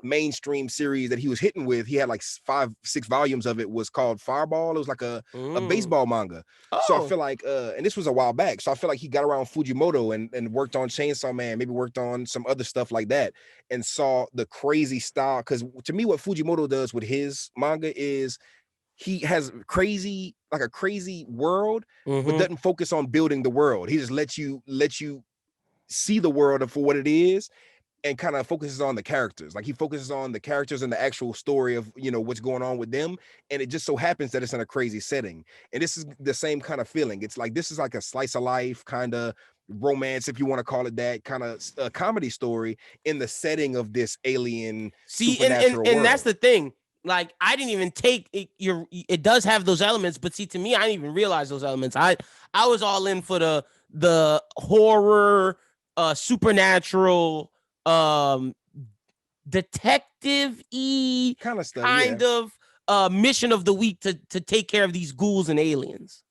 mainstream series that he was hitting with, he had like 5-6 volumes of it, was called Fireball. It was like a baseball manga. So I feel like and this was a while back, so I feel like he got around Fujimoto and worked on Chainsaw Man, maybe worked on some other stuff like that, and saw the crazy style. Because to me, what Fujimoto does with his manga is he has a crazy world, but doesn't focus on building the world. He just lets you see the world for what it is, and kind of focuses on the characters. Like he focuses on the characters and the actual story of, what's going on with them. And it just so happens that it's in a crazy setting. And this is the same kind of feeling. It's like, this is like a slice of life kind of romance, if you want to call it that, kind of a comedy story in the setting of this alien supernatural and world. that's the thing. Like, I didn't even take it. It does have those elements, but see, to me, I didn't even realize those elements. I was all in for the horror, supernatural, detective-y kind of stuff, kind of mission of the week to take care of these ghouls and aliens.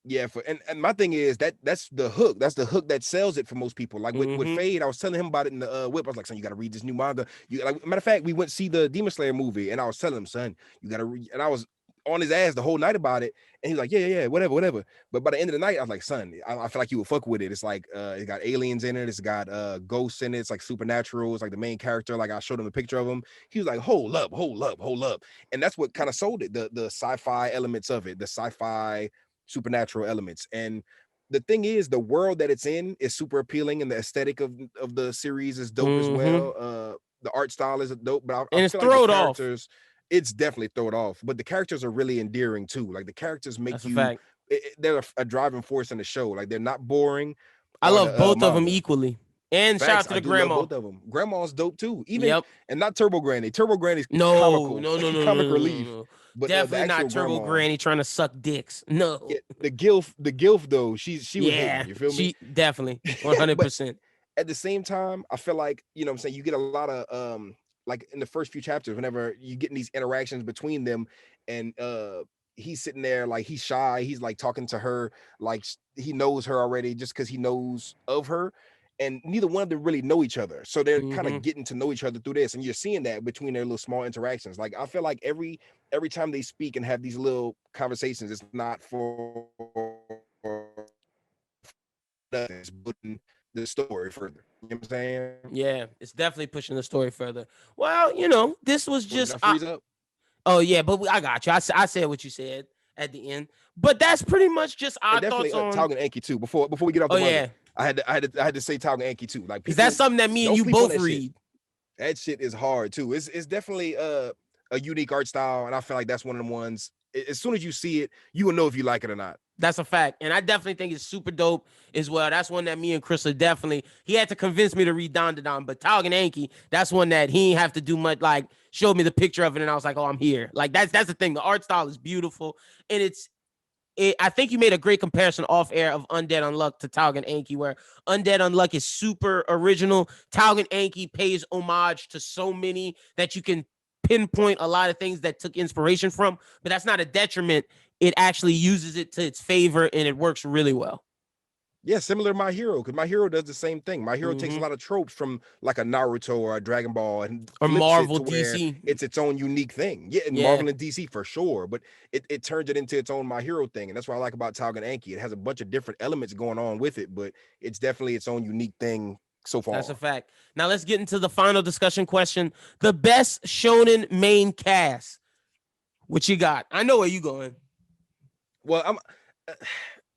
Yeah, and my thing is that's the hook. That's the hook that sells it for most people. Like with Fade, I was telling him about it in the whip. I was like, son, you got to read this new manga. Matter of fact, we went to see the Demon Slayer movie, and I was telling him, son, you got to read. And I was on his ass the whole night about it, and he's like, yeah, whatever. But by the end of the night, I was like, son, I feel like you would fuck with it. It's like it got aliens in it. It's got ghosts in it. It's like supernatural. It's like the main character. Like I showed him a picture of him. He was like, hold up, and that's what kind of sold it. The sci-fi elements of it, the sci-fi supernatural elements. And the thing is, the world that it's in is super appealing, and the aesthetic of the series is dope as well. The art style is dope, but I feel like the characters, it's definitely thrown off, but the characters are really endearing too. Like the characters make they're a driving force in the show. Like they're not boring. I love both of them equally. And Facts, shout out to the grandma. Both of them. Grandma's dope too. Even and not Turbo Granny. Turbo Granny's comical. Comic relief. But definitely not Turbo Granny trying to suck dicks. No. Yeah, the gilf though, she was hitting, you feel me? She definitely 100%. At the same time, I feel like, you know what I'm saying, you get a lot of like in the first few chapters, whenever you get in these interactions between them, and he's sitting there like he's shy, he's like talking to her like he knows her already just because he knows of her, and neither one of them really know each other, so they're kind of getting to know each other through this, and you're seeing that between their little small interactions. Like I feel like every time they speak and have these little conversations, it's not for it's putting the story further. You know what I'm saying? Yeah, it's definitely pushing the story further. Well, this was just oh yeah, but I got you. I said what you said at the end, but that's pretty much just our thoughts on Taugen Anki too. Before we get off the manga, I had to say Taugen Anki too. Like, because that's something that me and you both read. That shit is hard too. It's definitely a unique art style, and I feel like that's one of the ones. As soon as you see it, you will know if you like it or not. That's a fact, and I definitely think it's super dope as well. That's one that me and Chrissa definitely. He had to convince me to read Dandadan, but Taugen Anki, that's one that he didn't have to do much. Like, showed me the picture of it, and I was like, oh, I'm here. Like that's the thing. The art style is beautiful, and I think you made a great comparison off air of Undead Unluck to Taugen Anki, where Undead Unluck is super original. Taugen Anki pays homage to so many that you can pinpoint a lot of things that took inspiration from, but that's not a detriment. It actually uses it to its favor, and it works really well. Yeah, similar to My Hero, because My Hero does the same thing. My Hero takes a lot of tropes from like a Naruto or a Dragon Ball and or Marvel, DC. It's its own unique thing. Yeah, and Marvel and DC for sure, but it turns it into its own My Hero thing, and that's what I like about Taugen Anki. It has a bunch of different elements going on with it, but it's definitely its own unique thing so far. That's a fact. Now let's get into the final discussion question: the best shonen main cast. What you got? I know where you going. Well,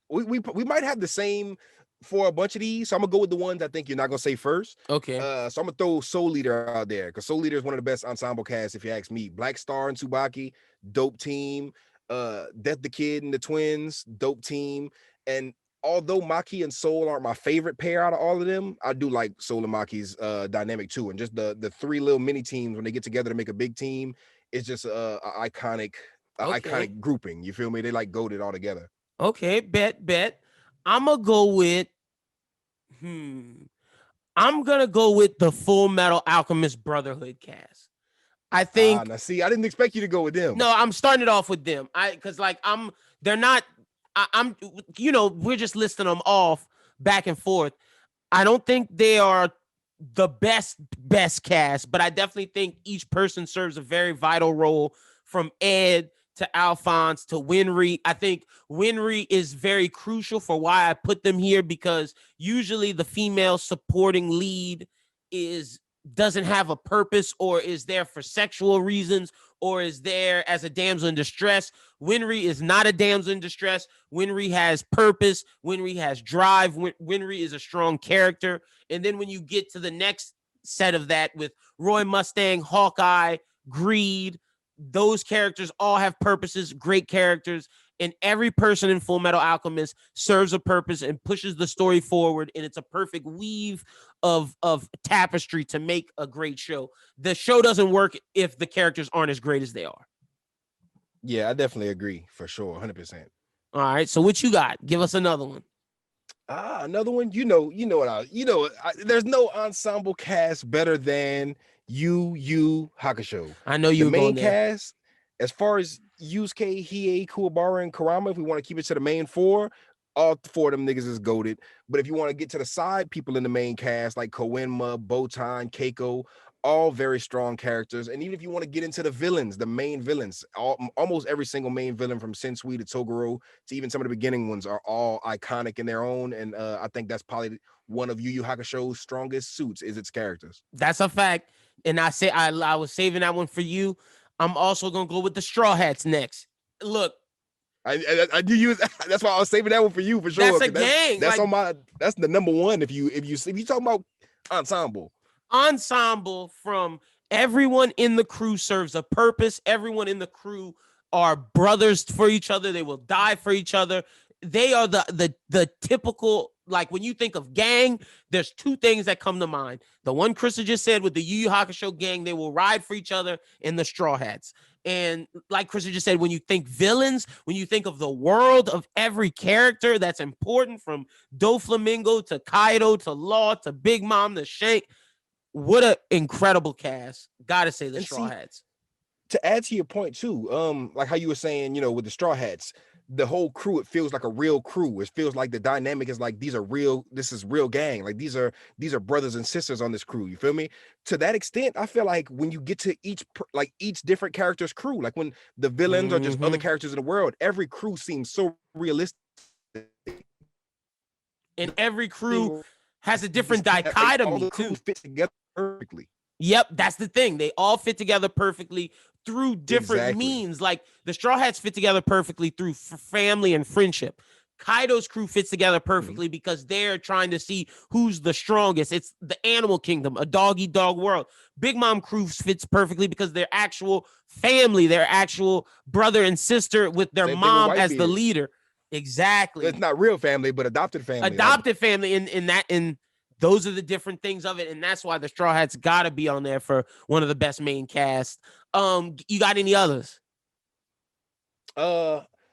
we might have the same for a bunch of these, so I'm gonna go with the ones I think you're not gonna say first. Okay. So I'm gonna throw Soul Leader out there, because Soul Leader is one of the best ensemble casts, if you ask me. Black Star and Tsubaki, dope team. Death the Kid and the Twins, dope team. And although Maki and Soul aren't my favorite pair out of all of them, I do like Soul and Maki's dynamic too. And just the thrhree little mini teams when they get together to make a big team, it's just a iconic grouping. You feel me? They like goated all together. Okay, bet. I'm gonna go with I'm gonna go with the Full Metal Alchemist Brotherhood cast. I think. Now see, I didn't expect you to go with them. No, I'm starting it off with them. Because like they're not. I'm. We're just listing them off back and forth. I don't think they are the best cast, but I definitely think each person serves a very vital role, from Ed to Alphonse to Winry. I think Winry is very crucial for why I put them here, because usually the female supporting lead is doesn't have a purpose, or is there for sexual reasons, or is there as a damsel in distress. Winry is not a damsel in distress. Winry has purpose. Winry has drive. Winry is a strong character. And then when you get to the next set of that with Roy Mustang, Hawkeye, Greed, those characters all have purposes, great characters, and every person in Full Metal Alchemist serves a purpose and pushes the story forward, and it's a perfect weave of tapestry to make a great show. The show doesn't work if the characters aren't as great as they are. Yeah, I definitely agree for sure, 100%. All right, so what you got? Give us another one. Another one. There's no ensemble cast better than Yu Hakusho. I know you the were going main there. cast, as far as Yusuke, Hiei, Kuwabara, and Kurama. If we want to keep it to the main four, all four of them niggas is goated. But if you want to get to the side people in the main cast, like Koenma, Botan, Keiko, all very strong characters. And even if you want to get into the villains, the main villains, almost every single main villain from Sensui to Toguro to even some of the beginning ones are all iconic in their own. And I think that's probably one of Yu Yu Hakusho's strongest suits, is its characters. That's a fact. And I was saving that one for you. I'm also gonna go with the Straw Hats next. Look, I do use. That's why I was saving that one for you for sure. That's a gang. That's on my. That's the number one. If you talk about ensemble from everyone in the crew serves a purpose. Everyone in the crew are brothers for each other. They will die for each other. They are the typical, like when you think of gang, there's two things that come to mind. The one Chrissa just said with the Yu Yu Hakusho gang, they will ride for each other, and the Straw Hats. And like Chrissa just said, when you think villains, when you think of the world of every character that's important, from Doflamingo to Kaido to Law to Big Mom to Shank, what an incredible cast. Gotta say the Straw Hats. To add to your point too, like how you were saying, with the Straw Hats, the whole crew, it feels like a real crew. It feels like the dynamic is like, this is real gang. Like these are brothers and sisters on this crew. You feel me? To that extent, I feel like when you get to each different character's crew, like when the villains are just other characters in the world, every crew seems so realistic. And every crew has a different dichotomy all the too. Crews fit together perfectly. Yep, that's the thing. They all fit together perfectly through different means. Like the Straw Hats fit together perfectly through family and friendship. Kaido's crew fits together perfectly because they're trying to see who's the strongest. It's the animal kingdom, a dog-eat-dog world. Big Mom crew fits perfectly because they're actual family, their actual brother and sister with their mom as the leader. Exactly. It's not real family, but adopted family. Adopted family in those are the different things of it, and that's why the Straw Hats gotta be on there for one of the best main casts. You got any others? Kimetsu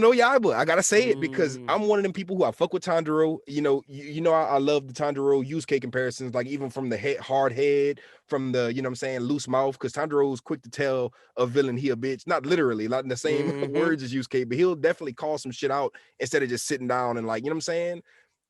no Yaiba. I gotta say it because I'm one of them people who I fuck with Tanjiro. I love the Tanjiro Yusuke comparisons, like even from the hard head, from the loose mouth, because Tanjiro is quick to tell a villain he a bitch. Not literally, not in the same words as Yusuke, but he'll definitely call some shit out instead of just sitting down and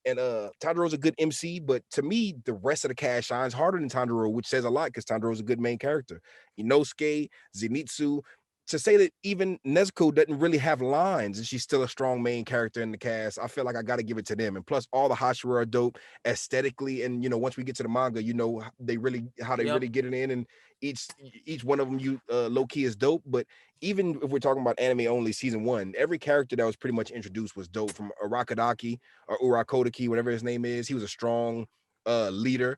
And Tanjiro's a good MC, but to me, the rest of the cast shines harder than Tanjiro, which says a lot because Tanjiro's a good main character. Inosuke, Zenitsu. To say that even Nezuko doesn't really have lines and she's still a strong main character in the cast, I feel like I got to give it to them. And plus, all the Hashira are dope aesthetically. And once we get to the manga, they really get it in, and each one of them low key is dope. But even if we're talking about anime only season 1, every character that was pretty much introduced was dope. From Arakadaki or Urakodaki, whatever his name is, he was a strong leader.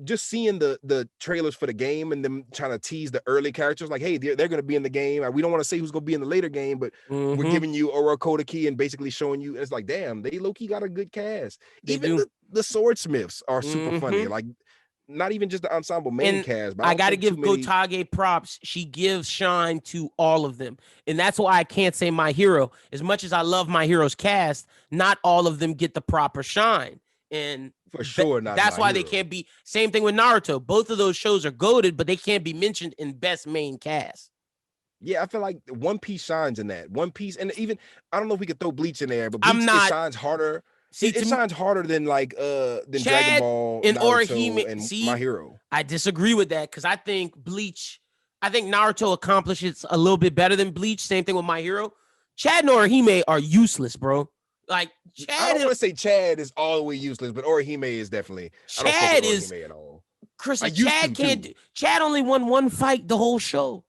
Just seeing the trailers for the game and them trying to tease the early characters, like, hey, they're going to be in the game. We don't want to say who's going to be in the later game, but we're giving you Urakodaki and basically showing you. It's like, damn, they low-key got a good cast. Even the swordsmiths are super funny. Like, not even just the ensemble main cast. But I got to give Gotage props. She gives shine to all of them. And that's why I can't say My Hero. As much as I love My Hero's cast, not all of them get the proper shine. And for sure not that's My why they Hero. can't be. Same thing with Naruto. Both of those shows are goated, but they can't be mentioned in best main cast. Yeah, I feel like One Piece shines in that. One Piece, and even I don't know if we could throw Bleach in there, but I'm Bleach it not. shines harder. See, It to me, shines harder than like than Dragon Chad Ball, and Orihime. Naruto, and My See, Hero. I disagree with that because I think Bleach. I think Naruto accomplishes a little bit better than Bleach. Same thing with My Hero. Chad and Orihime are useless, bro. Like I Chad don't and want to say Chad is all the way useless, but Orihime is definitely. I don't fuck with Chad is Orihime at all. I Chrissa. used Chad to can't. too, Chad only won one fight the whole show.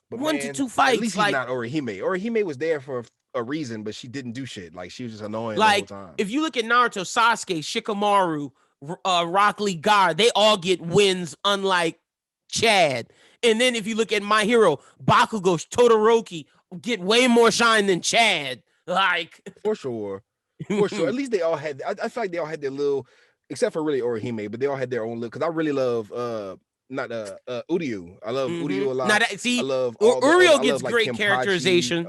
but One to man, two at fights. least he's not Orihime. Orihime was there for a reason, but she didn't do shit. Like she was just annoying the whole Like time. if you look at Naruto, Sasuke, Shikamaru, Rock Lee, Gar, they all get wins, unlike Chad. And then if you look at My Hero, Bakugo, Todoroki get way more shine than Chad. Like For sure. For sure. At least they all had I feel like they all had their little, except for really Orihime, but they all had their own little, because I really love not Uryu. I love Uryu a Now lot. that I see, love all the other, Uriel I gets love like great Kenpachi, characterization.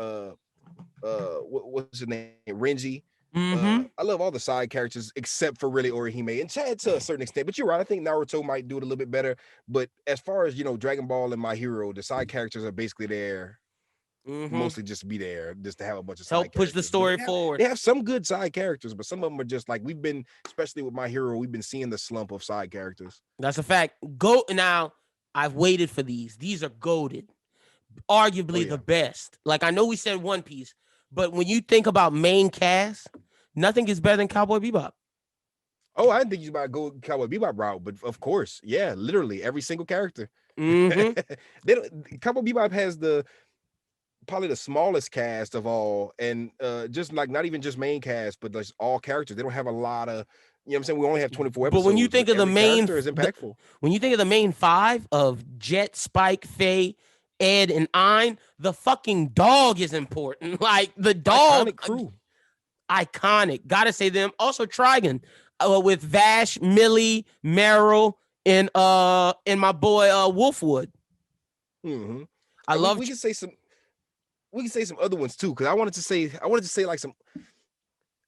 What's his name? Renji. Mm-hmm. I love all the side characters except for really Orihime and Chad to a certain extent. But you're right. I think Naruto might do it a little bit better. But as far as Dragon Ball and My Hero, the side characters are basically there Mm-hmm. mostly just to be there, just to have a bunch of side Help push the characters. But story forward. they have some good side characters, but some of them are just like we've been, especially with My Hero, we've been seeing the slump of side characters. That's a fact. Go now. I've waited for these. These are goated. Oh Arguably yeah. the best. Like I know we said One Piece, but when you think about main cast, nothing is better than Cowboy Bebop. Oh, I didn't think you was about to go Cowboy Bebop route, but of course, yeah, literally every single character. Mm-hmm. They don't, Cowboy Bebop has probably the smallest cast of all, and just like not even just main cast, but like all characters. They don't have a lot of, what I'm saying. We only have 24 But when you episodes, think but of the every main, character is impactful. when you think of the main five of Jet, Spike, Faye, Ed, and Ein, the fucking dog is important. Like the dog, Iconic crew. iconic. Gotta say them. Also Trigon, with Vash, Millie, Meryl, and my boy Wolfwood. Mm-hmm. I And love. we can say some. We can say some other ones too, because I wanted to say like some.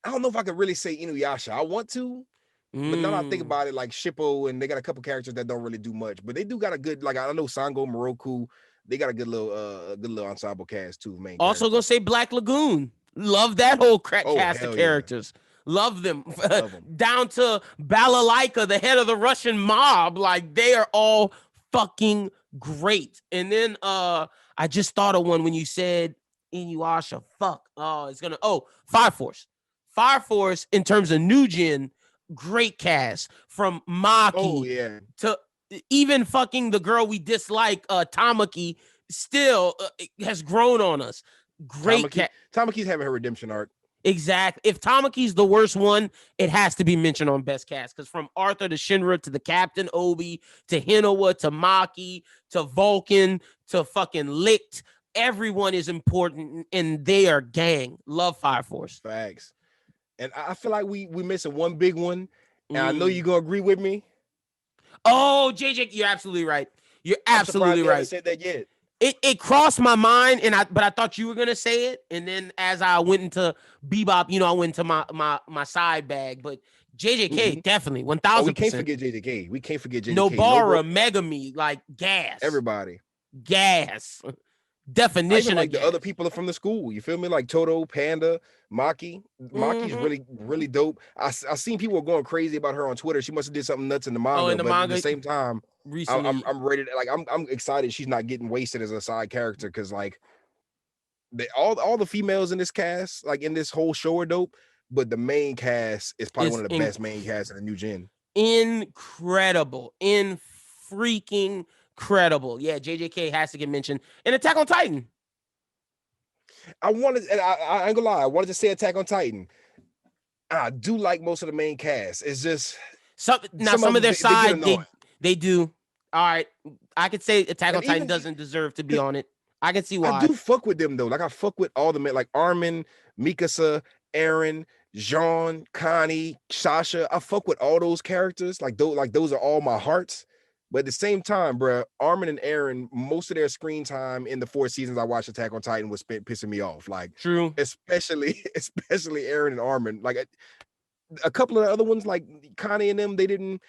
I don't know if I could really say Inuyasha. I want to, but now that I think about it, like Shippo, and they got a couple characters that don't really do much, but they do got a good, like I know Sango, Moroku, they got a good little ensemble cast too. Main Also gonna characters. say Black Lagoon. Love that whole Oh cast of hell yeah, characters. Love them. love them. Down to Balalaika, the head of the Russian mob. Like they are all fucking great. And then I just thought of one when you said Inuyasha. Fuck. Oh, it's gonna Fire Force. Fire Force in terms of new gen, great cast. From Oh Maki yeah, to even fucking the girl we dislike, Tamaki, still has grown on us. Great cat. Tamaki's having her redemption arc. Exact. If Tamaki's the worst one, it has to be mentioned on Best Cast. Because from Arthur to Shinra to the Captain Obi to Hinowa to Maki to Vulcan to fucking Licht, everyone is important and they are gang. Love Fire Force. Facts. And I feel like we missing one big one, and I know you're gonna agree with me. Oh, JJ, you're absolutely right. You're I'm absolutely surprised they right. haven't said that yet. It crossed my mind, but I thought you were gonna say it, and then as I went into Bebop, I went to my side bag. But JJK definitely Oh, we can't 1000%. forget JJK. We can't forget JJK. Nobara, Megami, like gas, everybody. gas. I Definition even like of the gas. other people from the school. You feel me? Like Toto, Panda, Maki. Maki's really dope. I seen people going crazy about her on Twitter. She must have did something nuts in the manga. But at the same time, recently, I'm ready to, like I'm excited she's not getting wasted as a side character, because like all the females in this cast, like in this whole show, are dope. But the main cast is probably one of the best main casts in the new gen. Incredible, freaking credible. Yeah, JJK has to get mentioned. And Attack on Titan. I wanted, and I ain't gonna lie, I wanted to say Attack on Titan. I do like most of the main cast. It's just some of their side they do. All right, I could say Attack on Titan doesn't deserve to be on it. I can see why. I do fuck with them though. Like I fuck with all the men, like Armin, Mikasa, Eren, Jean, Connie, Sasha. I fuck with all those characters. Like those are all my hearts. But at the same time, bro, Armin and Eren, most of their screen time in the 4 seasons I watched Attack on Titan was spent pissing me off. Like, true, especially Eren and Armin. Like, a couple of the other ones, like Connie and them, they didn't.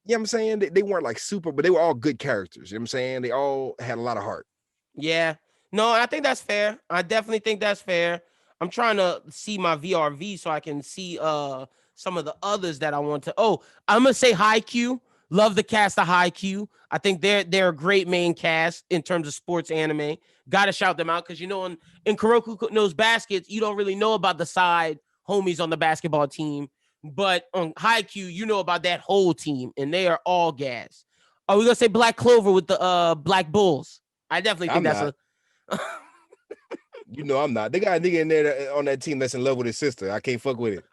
You know what I'm saying? They weren't like super, but they were all good characters. You know what I'm saying? They all had a lot of heart. Yeah. No, I think that's fair. I definitely think that's fair. I'm trying to see my VRV so I can see some of the others that I want to. Oh, I'm gonna say Haikyuu. Love the cast of Haikyuu. I think they're a great main cast in terms of sports anime. Gotta shout them out because in Kuroko knows baskets, you don't really know about the side homies on the basketball team. But on Haikyuu, you know about that whole team, and they are all gas. Are we gonna say Black Clover with the Black Bulls? I definitely think I'm that's not. I'm not. They got a nigga in there on that team that's in love with his sister. I can't fuck with it.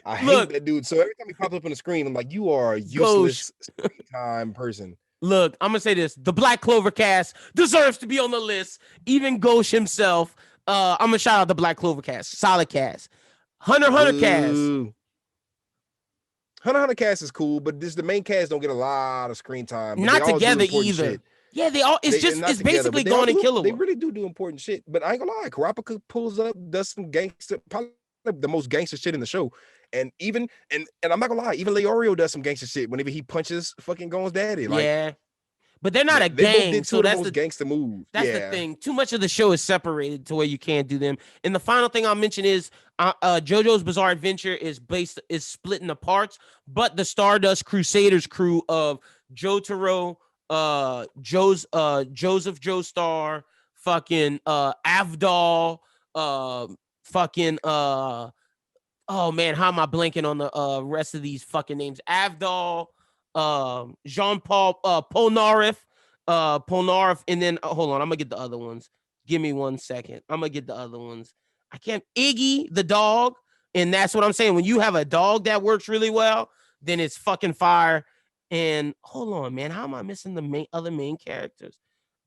I hate Look, that dude. So every time he pops up on the screen, I'm like, you are a Ghosh. useless screen time person. Look, I'm gonna say this: the Black Clover cast deserves to be on the list. Even Ghosh himself. I'm gonna shout out the Black Clover cast, solid cast. Hunter cast, Boo. Hunter cast is cool, but the main cast don't get a lot of screen time. But they not all do together important either. shit. Yeah, they all. It's Together, basically but Gon and Killua. They really do important shit. But I ain't gonna lie, Kurapika pulls up, does some gangster, probably the most gangster shit in the show. And even and I'm not gonna lie, even Leorio does some gangster shit whenever he punches fucking Gon's daddy. Like, Yeah, but they're not a they both gang, did two so of the that's most the gangster moves. that's the thing. Too much of the show is separated to where you can't do them. And the final thing I'll mention is JoJo's Bizarre Adventure is split into parts, but the Stardust Crusaders crew of Jotaro, Joseph Joestar, fucking Avdol, fucking oh man, how am I blanking on the rest of these fucking names? Avdol, Jean-Paul, Polnareff, and then hold on, I'm gonna get the other ones. Give me 1 second. I'm gonna get the other ones. I can't. Iggy the dog, and that's what I'm saying. When you have a dog that works really well, then it's fucking fire. And hold on, man, how am I missing the other main characters?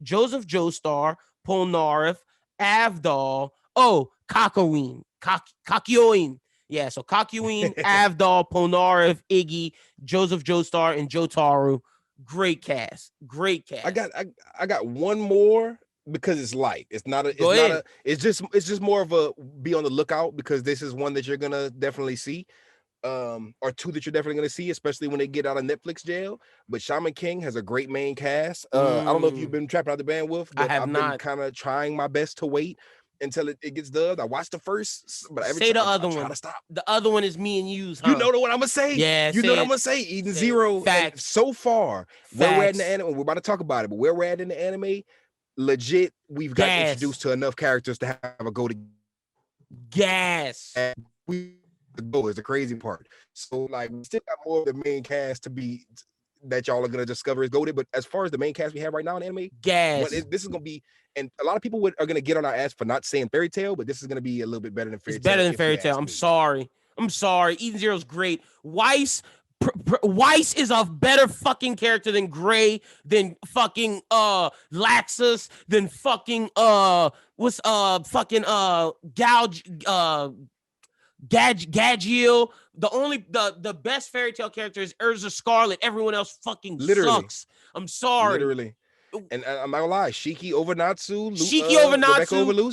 Joseph Joestar, Polnareff, Avdol. Oh, Kakyoin, Kakyoin. Yeah, so Kakyoin, Avdol, Polnareff, Iggy, Joseph Joestar, and Jotaro. Great cast. Great cast. I got one more because it's light. It's just more of a be on the lookout because this is one that you're gonna definitely see. Or two that you're definitely gonna see, especially when they get out of Netflix jail. But Shaman King has a great main cast. I don't know if you've been trapping out the bandwidth, but I've been kind of trying my best to wait until it gets dubbed. I watched the first, but every time I try to stop. The other one is me and you's, huh? You know what I'm gonna say? Yeah, you know what I'm gonna say. Eden Zero. And so far, where we're at in the anime, we're about to talk about it, but where we're at in the anime, legit, we've got introduced to enough characters to have a go to gas. And we go is the crazy part. So like we still got more of the main cast to be that y'all are gonna discover is goated. But as far as the main cast we have right now in anime, this is gonna be, and a lot of people are gonna get on our ass for not saying Fairy Tail, but this is gonna be a little bit better than Fairy Tail. It's better than Fairy Tail. I'm sorry. Eden Zero's great. Weiss is a better fucking character than Gray, than fucking Laxus, than fucking Gagiel. The best Fairy Tail character is Urza Scarlet. Everyone else fucking sucks. I'm sorry. Literally. And I'm not gonna lie, Shiki over Natsu,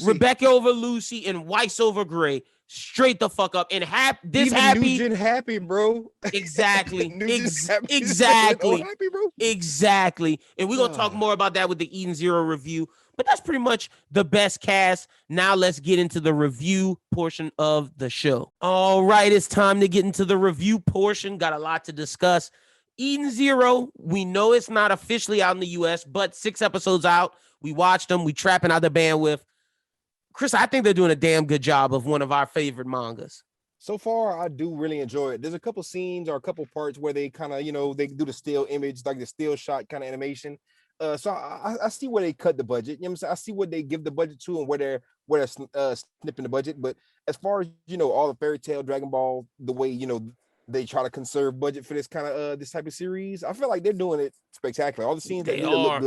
Rebecca over Lucy, and Weiss over Gray. Straight the fuck up. And happy, bro. Exactly. Exactly. Happy, bro. Exactly. And we're gonna talk more about that with the Eden Zero review. But that's pretty much the best cast. Now let's get into the review portion of the show. All right, it's time to get into the review portion. Got a lot to discuss. Eden Zero, we know it's not officially out in the US, but 6 episodes out. We watched them. We trapping out the bandwidth. Chris, I think they're doing a damn good job of one of our favorite mangas. So far, I do really enjoy it. There's a couple scenes or a couple parts where they kind of, they do the still image, like the still shot kind of animation. So I see where they cut the budget. You know what I'm saying? I see what they give the budget to and where they're snipping the budget. But as far as all the Fairy Tail, Dragon Ball, the way they try to conserve budget for this kind of this type of series, I feel like they're doing it spectacular. All the scenes that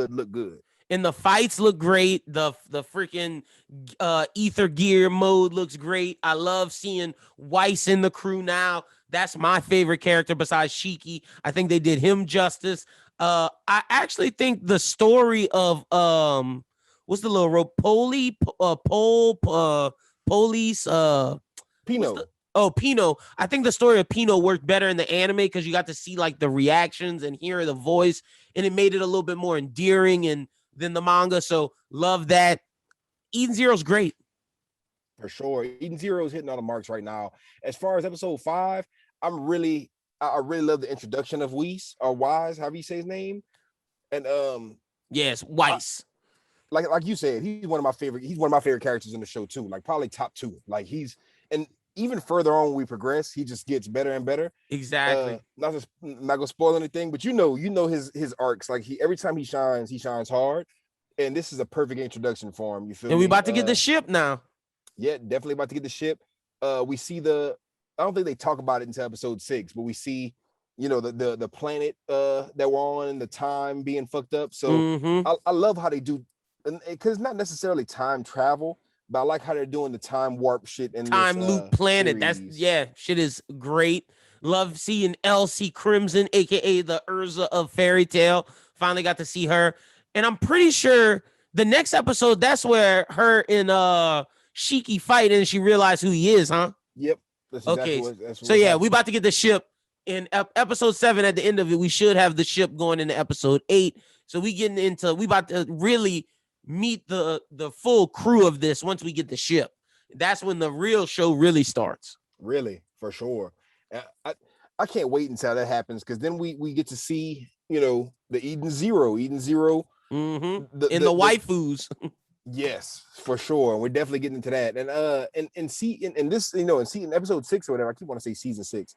look good. And the fights look great. The freaking ether gear mode looks great. I love seeing Weiss in the crew now. That's my favorite character besides Shiki. I think they did him justice. I actually think the story of what's the little rope? Police Pino. Oh, Pino. I think the story of Pino worked better in the anime because you got to see like the reactions and hear the voice, and it made it a little bit more endearing and than the manga. So love that. Eden Zero's great. For sure. Eden Zero is hitting all the marks right now. As far as episode 5, I really love the introduction of Weiss or Wise, however you say his name. And Yes, I, Weiss. like you said, he's one of my favorite characters in the show too. Like probably top 2. Like and even further on we progress, he just gets better and better. Exactly. Not gonna spoil anything, but you know his arcs. Like every time he shines hard. And this is a perfect introduction for him. You feel And me? we about to get the ship now. Yeah, definitely about to get the ship. We see I don't think they talk about it until episode 6, but we see, the planet that we're on, the time being fucked up. So I love how they do, because it's not necessarily time travel, but I like how they're doing the time warp shit in Time this loop planet. series. Shit is great. Love seeing Elsie Crimson, aka the Urza of Fairy Tale. Finally got to see her. And I'm pretty sure the next episode, that's where her and Shiki fight and she realized who he is, huh? Yep. That's okay. Exactly that's so yeah, happening. we about to get the ship in episode 7. At the end of it, we should have the ship going into episode 8. So we about to really meet the full crew of this once we get the ship. That's when the real show really starts. Really, for sure. I can't wait until that happens, because then we get to see, the Eden Zero. Mm-hmm. The waifus. Yes, for sure. We're definitely getting into that. And see in this, in episode 6 or whatever, I keep want to say season 6,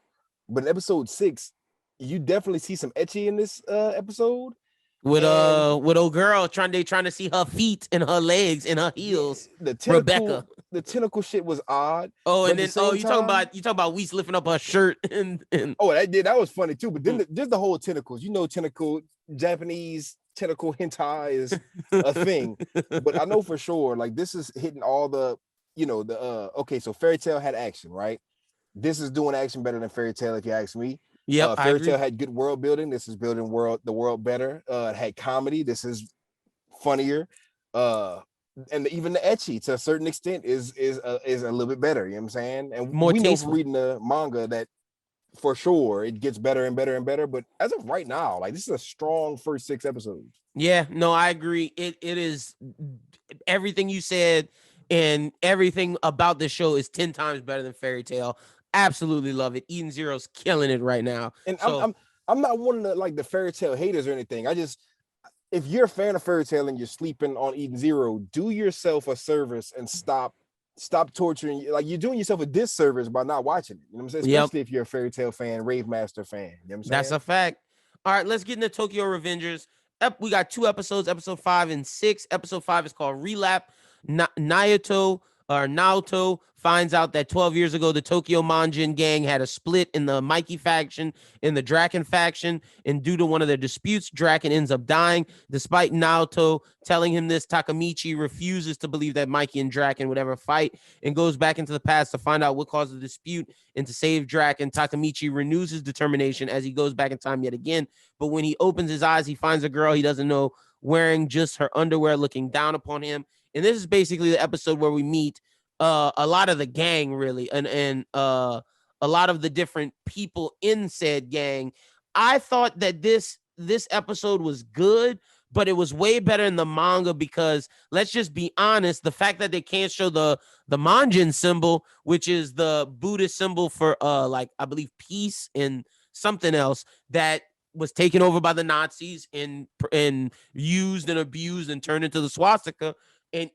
but in episode 6, you definitely see some ecchi in this episode. With old girl trying to see her feet and her legs and her heels. Yeah, Rebecca. The tentacle shit was odd. Oh, and then you talking about Weiss lifting up her shirt and that was funny too. But then just the whole tentacles, Japanese tentacle hentai is a thing. But I know for sure, like, this is hitting all the, okay, so Fairy Tail had action, right? This is doing action better than Fairy Tail, if you ask me. Yeah, Fairy Tail had good world building. This is building the world better. It had comedy. This is funnier. And even the ecchi, to a certain extent, is a little bit better. You know what I'm saying? And more we tasteful. know from reading the manga that for sure it gets better and better and better. But as of right now, like, this is a strong first 6 episodes. Yeah, no, I agree. It is everything you said, and everything about the show is 10 times better than Fairy Tail. Absolutely love it. Eden Zero's killing it right now. And I'm not one of the, like, the Fairy Tail haters or anything. If you're a fan of Fairy Tail and you're sleeping on Eden Zero, do yourself a service and stop torturing. Like, you're doing yourself a disservice by not watching it. You know what I'm saying? Especially if you're a Fairy Tail fan, Rave Master fan. You know what I'm saying? That's a fact. All right, let's get into Tokyo Revengers. We got 2 episodes, episode 5 and 6. Episode 5 is called Relap. Naoto finds out that 12 years ago, the Tokyo Manjin gang had a split in the Mikey faction and the Draken faction. And due to one of their disputes, Draken ends up dying. Despite Naoto telling him this, Takamichi refuses to believe that Mikey and Draken would ever fight and goes back into the past to find out what caused the dispute and to save Draken. Takamichi renews his determination as he goes back in time yet again. But when he opens his eyes, he finds a girl he doesn't know wearing just her underwear, looking down upon him. And this is basically the episode where we meet a lot of the gang, really, and a lot of the different people in said gang. I thought that this episode was good, but it was way better in the manga because, let's just be honest, the fact that they can't show the Manjin symbol, which is the Buddhist symbol for like, I believe, peace and something else, that was taken over by the Nazis and used and abused and turned into the swastika. And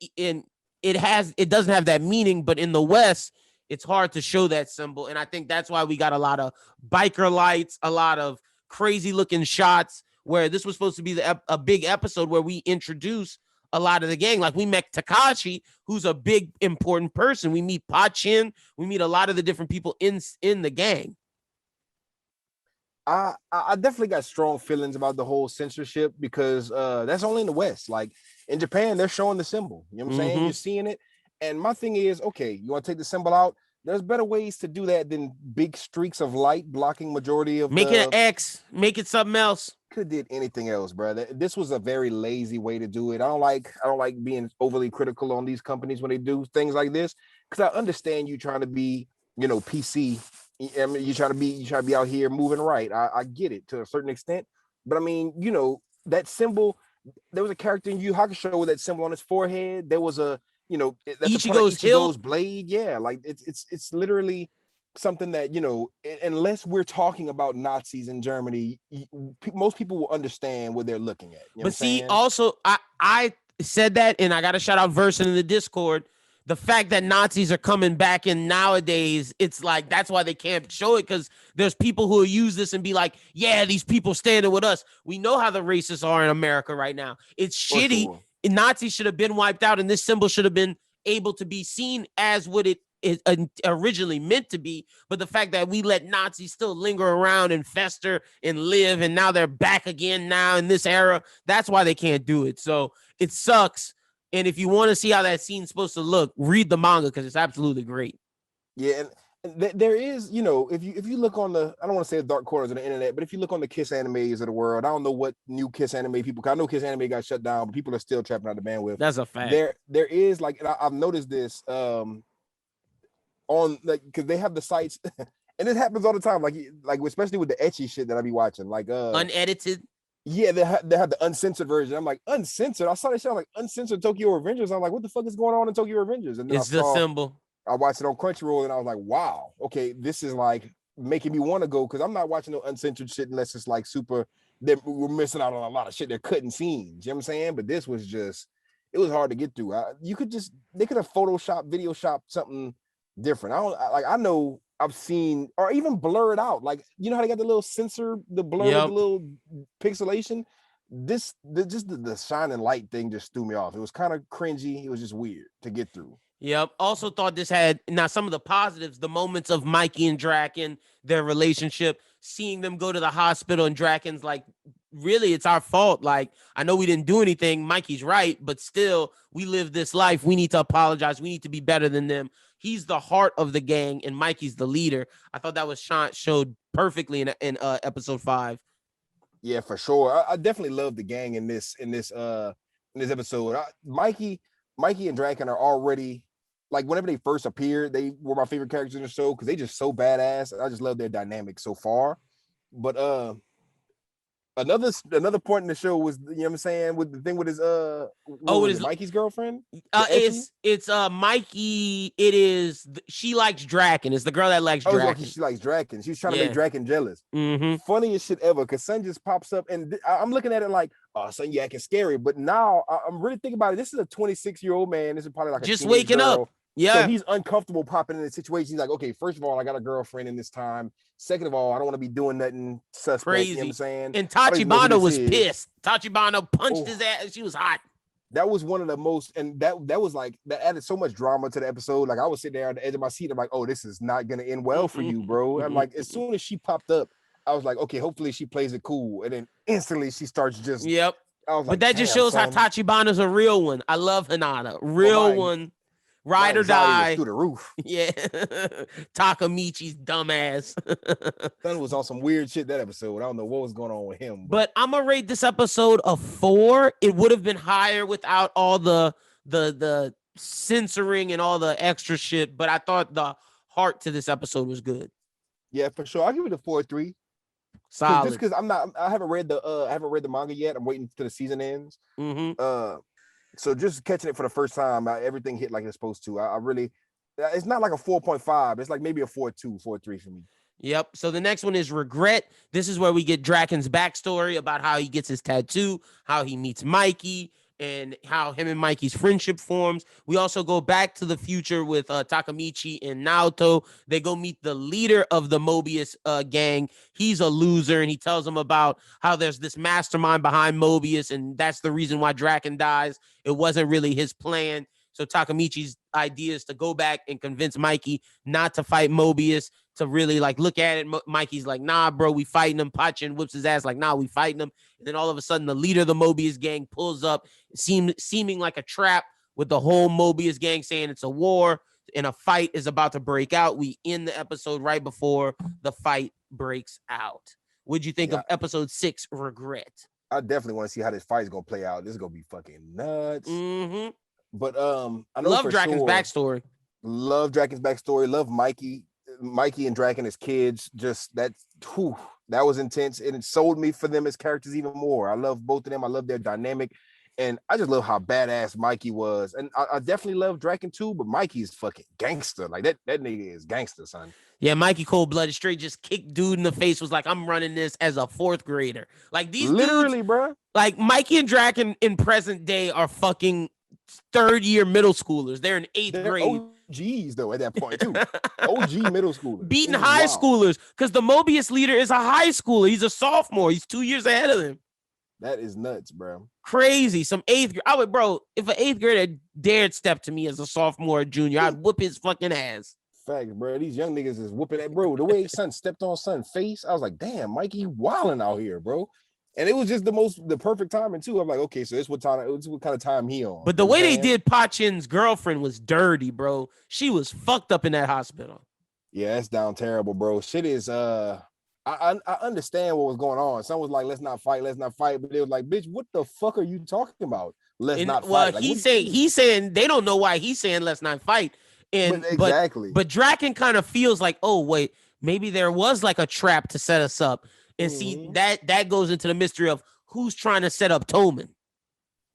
it doesn't have that meaning, but in the West, it's hard to show that symbol. And I think that's why we got a lot of biker lights, a lot of crazy looking shots, where this was supposed to be a big episode where we introduce a lot of the gang. Like, we met Takashi, who's a big, important person. We meet Pachin. We meet a lot of the different people in the gang. I definitely got strong feelings about the whole censorship, because that's only in the West. Like, in Japan, they're showing the symbol. You know what I'm saying? You're seeing it. And my thing is, okay, you want to take the symbol out? There's better ways to do that than big streaks of light blocking majority of. Make it an X. Make it something else. Could have did anything else, bro. This was a very lazy way to do it. I don't like being overly critical on these companies when they do things like this, because I understand you trying to be, PC. I mean, you try to be out here moving right. I get it to a certain extent, but I mean, that symbol. There was a character in Yu Hakusho with that symbol on his forehead. There was that's a part of Ichigo's hilt. Ichigo's blade. Yeah, like it's literally something that unless we're talking about Nazis in Germany, most people will understand what they're looking at. You know But what I'm see, saying? also, I said that, and I got to shout out Verse in the Discord. The fact that Nazis are coming back in nowadays, it's like that's why they can't show it, because there's people who will use this and be like, yeah, these people standing with us. We know how the racists are in America right now. It's For shitty. sure. Nazis should have been wiped out, and this symbol should have been able to be seen as what it is originally meant to be. But the fact that we let Nazis still linger around and fester and live, and now they're back again now in this era, that's why they can't do it. So it sucks. And if you want to see how that scene's supposed to look, read the manga, because it's absolutely great. Yeah, and there is, if you look on the, I don't want to say the dark corners of the internet, but if you look on the Kiss animes of the world, I don't know what new Kiss anime people, cause I know Kiss anime got shut down, but people are still trapping out the bandwidth. That's a fact. There is like, and I've noticed this on like, because they have the sites, and it happens all the time, like especially with the ecchi shit that I be watching, like unedited. Yeah, they have the uncensored version. I'm like, uncensored. I saw that shit. I'm like, uncensored Tokyo Revengers. I'm like, what the fuck is going on in Tokyo Revengers? And then It's the symbol. I watched it on Crunchyroll, and I was like, wow, okay, this is like making me want to go, because I'm not watching no uncensored shit unless it's like super. We're missing out on a lot of shit. They're cutting scenes. You know what I'm saying? But this was just, it was hard to get through. They could have Photoshop, video shop something different. I know I've seen, or even blurred out. Like, you know how they got the little sensor, the blur with the little pixelation? The shining light thing just threw me off. It was kind of cringy. It was just weird to get through. Yep. Also thought this had, now some of the positives, the moments of Mikey and Draken, their relationship, seeing them go to the hospital, and Draken's like, really, it's our fault. Like, I know we didn't do anything. Mikey's right, but still, we live this life. We need to apologize. We need to be better than them. He's the heart of the gang, and Mikey's the leader. I thought that was showed perfectly in episode 5. Yeah, for sure. I definitely love the gang in this episode. Mikey and Draken are already, like, whenever they first appeared, they were my favorite characters in the show, because they just so badass. I just love their dynamic so far. But another point in the show was, you know what I'm saying, with the thing with his Mikey's girlfriend. It's Mikey. It is she likes Draken. It's the girl that likes Draken. Okay, she likes Draken. She's trying to make Draken jealous. Mm-hmm. Funniest shit ever, because Sun just pops up, and I'm looking at it like, oh, Sun, you acting scary. But now I'm really thinking about it. This is a 26-year-old man. This is probably like just waking girl. up. Yeah. So he's uncomfortable popping in the situation. He's like, okay, first of all, I got a girlfriend in this time. Second of all, I don't want to be doing nothing suspect. Crazy. You know what I'm saying? And Tachibana was pissed. Tachibana punched his ass. She was hot. That was one of the most, and that was like, that added so much drama to the episode. Like, I was sitting there on the edge of my seat. I'm like, oh, this is not gonna end well for you, bro. I'm like, as soon as she popped up, I was like, okay, hopefully she plays it cool. And then instantly she starts just. Yep. I was like, but that just shows how Tachibana's a real one. I love Hinata. Real one. Ride or die. Through the roof. Yeah. Takamichi's dumbass. Sun was on some weird shit that episode. I don't know what was going on with him. But I'm gonna rate this episode a 4. It would have been higher without all the censoring and all the extra shit. But I thought the heart to this episode was good. Yeah, for sure. I'll give it a 4.3. Solid. Just because I haven't read the manga yet. I'm waiting till the season ends. Mm-hmm. So just catching it for the first time, everything hit like it's supposed to. I really, it's not like a 4.5. It's like maybe a 4.2, 4.3 for me. Yep. So the next one is Regret. This is where we get Draken's backstory about how he gets his tattoo, how he meets Mikey, and how him and Mikey's friendship forms. We also go back to the future with Takamichi and Naoto. They go meet the leader of the Mobius gang. He's a loser, and he tells them about how there's this mastermind behind Mobius, and that's the reason why Draken dies. It wasn't really his plan. So Takamichi's idea is to go back and convince Mikey not to fight Mobius, to really like look at it. Mikey's like, nah, bro, we fighting him. Pachin whips his ass like, nah, we fighting him. And then all of a sudden, the leader of the Mobius gang pulls up, seeming like a trap, with the whole Mobius gang saying it's a war and a fight is about to break out. We end the episode right before the fight breaks out. What'd you think of episode 6, Regret? I definitely want to see how this fight is gonna play out. This is gonna be fucking nuts. Mm-hmm. But I know love Draken's backstory. Love Draken's backstory. Love Mikey. Mikey and Draken as kids, just that was intense, and it sold me for them as characters even more. I love both of them. I love their dynamic, and I just love how badass Mikey was. And I definitely love Draken too, but Mikey's fucking gangster. Like that nigga is gangster, son. Yeah, Mikey cold-blooded, straight just kicked dude in the face, was like, I'm running this as a fourth grader. Like these literally, dudes, bro. Like Mikey and Draken in present day are fucking third year middle schoolers. They're in eighth grade. OGs though at that point too. OG middle schoolers. Beating high schoolers, because the Mobius leader is a high schooler. He's a sophomore. He's 2 years ahead of them. That is nuts, bro. Crazy. Some eighth grade. I would, bro, if an eighth grader dared step to me as a sophomore or junior, I'd whoop his fucking ass. Facts, bro. These young niggas is whooping that, bro. The way son stepped on son's face, I was like, damn, Mikey wilding out here, bro. And it was just the perfect timing too. I'm like, okay, so it's what kind of time he on. But the way they did Pachin's girlfriend was dirty, bro. She was fucked up in that hospital. Yeah, that's down terrible, bro. Shit is I understand what was going on. Some was like, let's not fight, but they was like, bitch, what the fuck are you talking about? Let's not fight. Like, he's saying they don't know why he's saying let's not fight. And exactly. But Draken kind of feels like, oh wait, maybe there was like a trap to set us up. And see, that goes into the mystery of who's trying to set up Toman.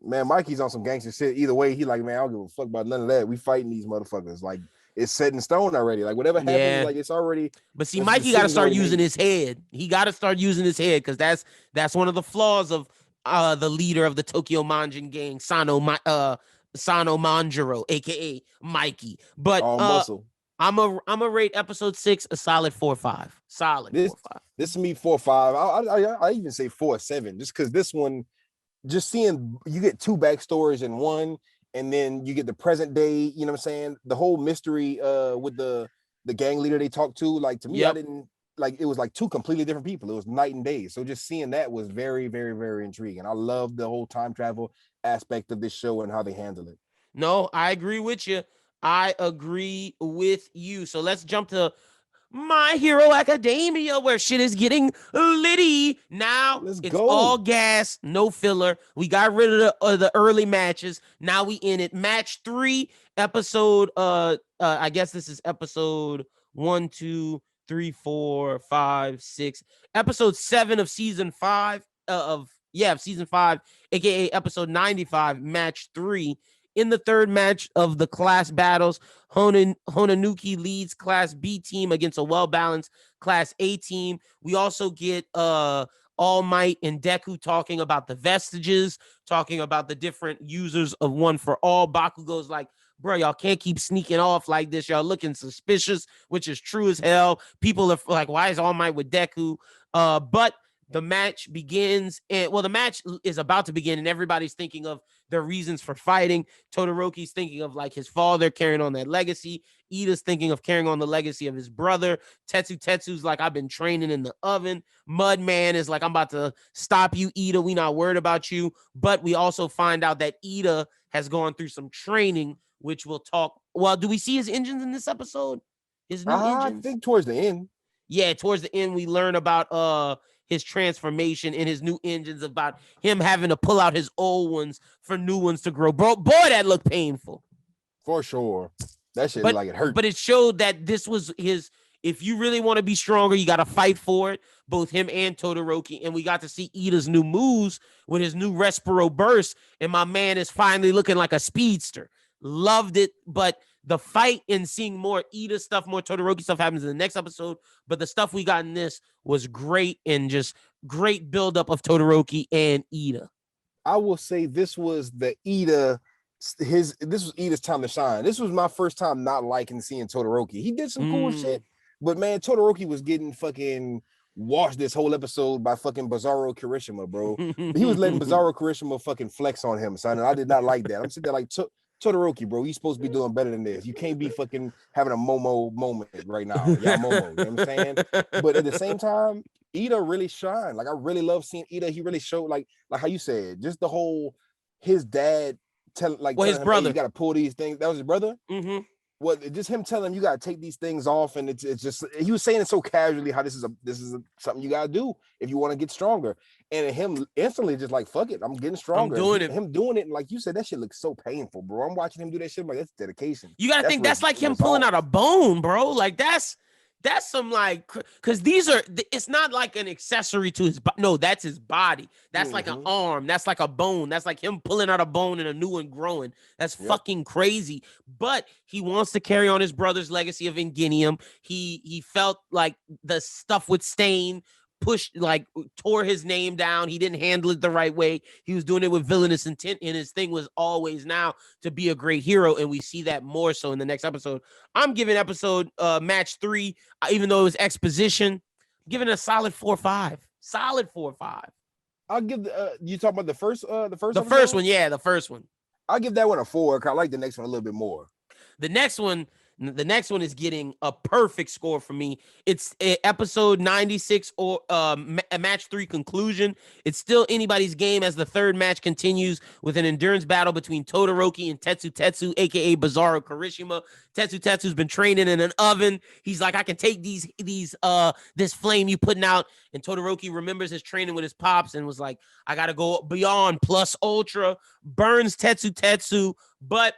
Man, Mikey's on some gangster shit. Either way, he like, man, I don't give a fuck about none of that. We fighting these motherfuckers. Like, it's set in stone already. Like, whatever happens, like, it's already. But see, Mikey got to start using his head. He got to start using his head, because that's one of the flaws of the leader of the Tokyo Manjin gang, Sano Manjiro, aka Mikey. But muscle. I'm a rate episode 6 a solid 4.5. Solid 4.5. This is me 4.5. I even say 4.7, just because this one, just seeing you get two backstories in one, and then you get the present day. You know what I'm saying? The whole mystery with the gang leader they talked to. Like, to me, I didn't like. It was like two completely different people. It was night and day. So just seeing that was very, very, very intriguing. I love the whole time travel aspect of this show and how they handle it. No, I agree with you. So let's jump to My Hero Academia, where shit is getting litty. Now all gas, no filler. We got rid of the early matches. Now we in it. Match 3, episode. I guess this is episode 1, 2, 3, 4, 5, 6. Episode 7 of season 5 of season 5, aka episode 95. Match 3. In the third match of the class battles, Honanuki leads Class B team against a well-balanced Class A team. We also get All Might and Deku talking about the vestiges, talking about the different users of One for All. Bakugo's like, bro, y'all can't keep sneaking off like this. Y'all looking suspicious, which is true as hell. People are like, why is All Might with Deku? But the match begins, and the match is about to begin, and everybody's thinking of their reasons for fighting. Todoroki's thinking of like his father carrying on that legacy. Ida's thinking of carrying on the legacy of his brother. Tetsu's like, I've been training in the oven. Mudman is like, I'm about to stop you, Ida. We not worried about you. But we also find out that Ida has gone through some training, which we'll talk. Well, do we see his engines in this episode? His new engines? I think towards the end. Yeah, towards the end, we learn about his transformation and his new engines, about him having to pull out his old ones for new ones to grow. Bro, boy, that looked painful. For sure. That shit like it hurt. But it showed that this was his, if you really want to be stronger, you got to fight for it. Both him and Todoroki. And we got to see Ida's new moves with his new Respiro burst. And my man is finally looking like a speedster. Loved it. But the fight and seeing more Ida stuff, more Todoroki stuff happens in the next episode. But the stuff we got in this was great, and just great buildup of Todoroki and Ida. I will say this was the Ida, this was Ida's time to shine. This was my first time not liking seeing Todoroki. He did some cool shit, but man, Todoroki was getting fucking washed this whole episode by fucking Bizarro Kirishima, bro. He was letting Bizarro Kirishima fucking flex on him, son, and I did not like that. I'm sitting there like, Todoroki, bro, he's supposed to be doing better than this. You can't be fucking having a Momo moment right now. Yeah, Momo, you know what I'm saying? But at the same time, Ida really shined. Like, I really love seeing Ida. He really showed, like how you said, just the whole, his dad telling his him, brother, hey, you got to pull these things. That was his brother? Mm-hmm. Well, just him telling him you got to take these things off, and it's just, he was saying it so casually, how this is something you got to do if you want to get stronger. And him instantly just like, fuck it, I'm getting stronger. I'm doing it. Him doing it, and like you said, that shit looks so painful, bro. I'm watching him do that shit, like, that's dedication. You gotta think that's like him pulling out a bone, bro. Like that's That's some like, because these are, it's not like an accessory to his body. No, that's his body. That's like an arm. That's like a bone. That's like him pulling out a bone and a new one growing. That's fucking crazy. But he wants to carry on his brother's legacy of Ingenium. He felt like the stuff with Stain pushed, like, tore his name down. He didn't handle it the right way. He was doing it with villainous intent, and his thing was always now to be a great hero, and we see that more so in the next episode. I'm giving episode match 3, even though it was exposition, I'm giving it a solid 4-5. Solid 4-5. I'll give you talking about the first the first one, yeah, the first one. I'll give that one a 4 because I like the next one a little bit more. The next one is getting a perfect score for me. It's episode 96 or match 3 conclusion. It's still anybody's game as the third match continues with an endurance battle between Todoroki and Tetsu, aka Bizarro Kirishima. Tetsu's been training in an oven. He's like, I can take this flame you putting out. And Todoroki remembers his training with his pops and was like, I gotta go beyond plus ultra. Burns Tetsu, but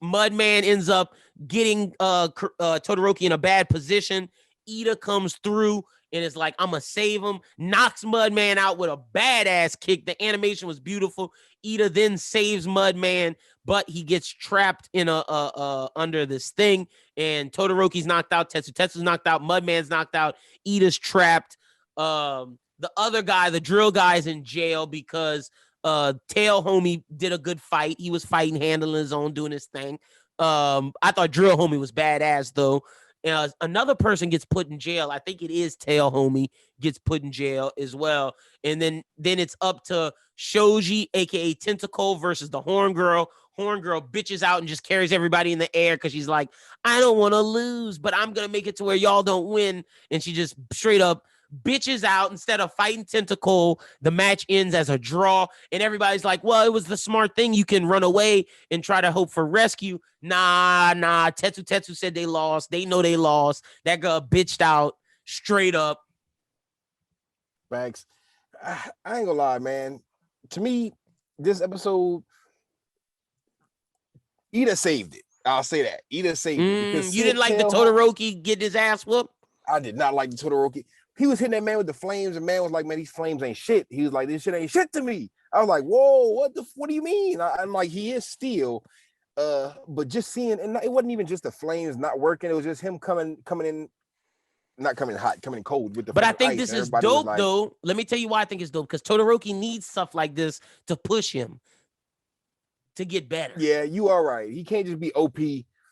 Mudman ends up getting Todoroki in a bad position. Ida comes through and is like, I'm gonna save him. Knocks Mudman out with a badass kick. The animation was beautiful. Ida then saves Mudman, but he gets trapped in under this thing. And Todoroki's knocked out. Tetsu's knocked out. Mudman's knocked out. Ida's trapped. The other guy, the drill guy, is in jail because Tail Homie did a good fight. He was fighting, handling his own, doing his thing. I thought Drill Homie was badass though. Another person gets put in jail. I think it is Tail Homie gets put in jail as well. And then it's up to Shoji, aka Tentacle, versus the Horn Girl. Horn Girl bitches out and just carries everybody in the air because she's like, I don't want to lose, but I'm gonna make it to where y'all don't win. And she just straight up bitches out. Instead of fighting Tentacle, the match ends as a draw, and everybody's like, well, it was the smart thing. You can run away and try to hope for rescue. Nah, Tetsu said they lost. They know they lost. That girl bitched out straight up. Facts. I ain't gonna lie, man. To me, this episode, Ida saved it. I'll say that. Ida saved it. Because you didn't like the Todoroki getting his ass whooped? I did not like the Todoroki. He was hitting that man with the flames, and man was like, man, these flames ain't shit. He was like, this shit ain't shit to me. I was like, whoa, what do you mean? I'm like, he is steel. But just seeing, and it wasn't even just the flames not working. It was just him coming in, not coming hot, coming in cold with the. But I think this is dope, like, though. Let me tell you why I think it's dope. Because Todoroki needs stuff like this to push him to get better. Yeah, you are right. He can't just be OP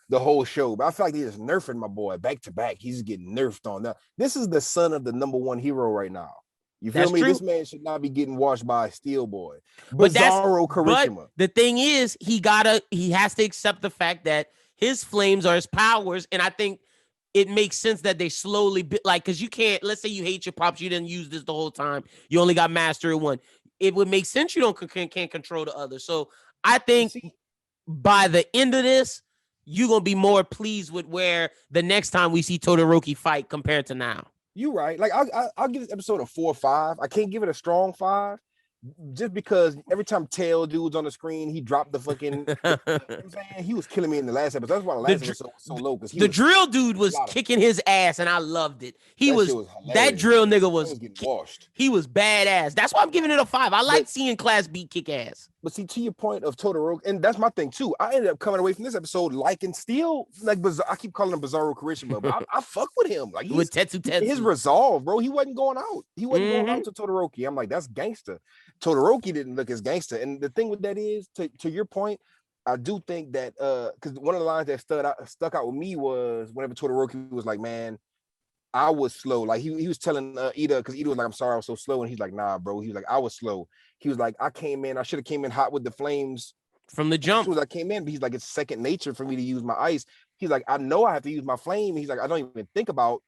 the whole show, but I feel like they're just nerfing my boy back to back. He's getting nerfed on now. This is the son of the #1 hero right now. You feel me? True. This man should not be getting washed by a steel boy. Bizarro Kirishima. But the thing is, he has to accept the fact that his flames are his powers, and I think it makes sense that they slowly because you can't. Let's say you hate your pops, you didn't use this the whole time. You only got master at one. It would make sense you can't control the other. So I think by the end of this, you're going to be more pleased with where the next time we see Todoroki fight compared to now. You're right. Like, I'll give this episode a 4 or 5. I can't give it a strong 5 just because every time Tail dude's on the screen, he dropped the fucking, you know what I'm saying? He was killing me in the last episode. That's why the last episode was so low. The drill dude was kicking his ass, and I loved it. That drill nigga was getting washed. He was badass. That's why I'm giving it a 5. I like seeing Class B kick ass. But see, to your point of Todoroki, and that's my thing too. I ended up coming away from this episode liking still like I keep calling him Bizarro Kirishima, but I fuck with him. Like with Tetsu. His resolve, bro. He wasn't going out. He wasn't going out to Todoroki. I'm like, that's gangster. Todoroki didn't look as gangster. And the thing with that is, to your point, I do think that because one of the lines that stuck out with me was whenever Todoroki was like, man, I was slow. Like he was telling Ida, because Ida was like, I'm sorry I was so slow. And he's like, nah, bro. He was like, I was slow. He was like, I should have came in hot with the flames from the jump. As soon as I came in, but he's like, it's second nature for me to use my ice. He's like, I know I have to use my flame. He's like, I don't even think about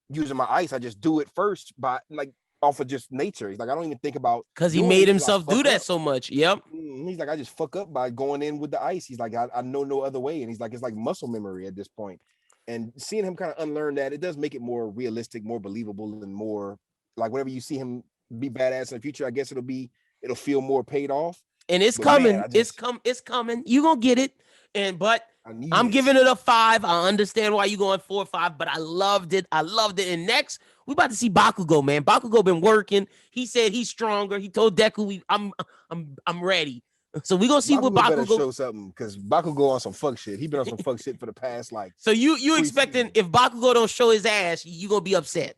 using my ice. I just do it first by like off of just nature. He's like, I don't even think about, because he made himself do that so much. Yep. He's like, I just fuck up by going in with the ice. He's like, I know no other way. And he's like, it's like muscle memory at this point. And seeing him kind of unlearn that, it does make it more realistic, more believable, and more like whenever you see him be badass in the future, I guess it'll feel more paid off. And it's coming. Man, it's coming. You're gonna get it. But I'm giving it a 5. I understand why you going 4 or 5, but I loved it. And next, we about to see Bakugo, man. Bakugo been working. He said he's stronger. He told Deku, I'm ready. So we gonna see what Bakugo better show something, because Bakugo on some fuck shit. He been on some fuck shit for the past like. So you expecting if Bakugo don't show his ass, you gonna be upset?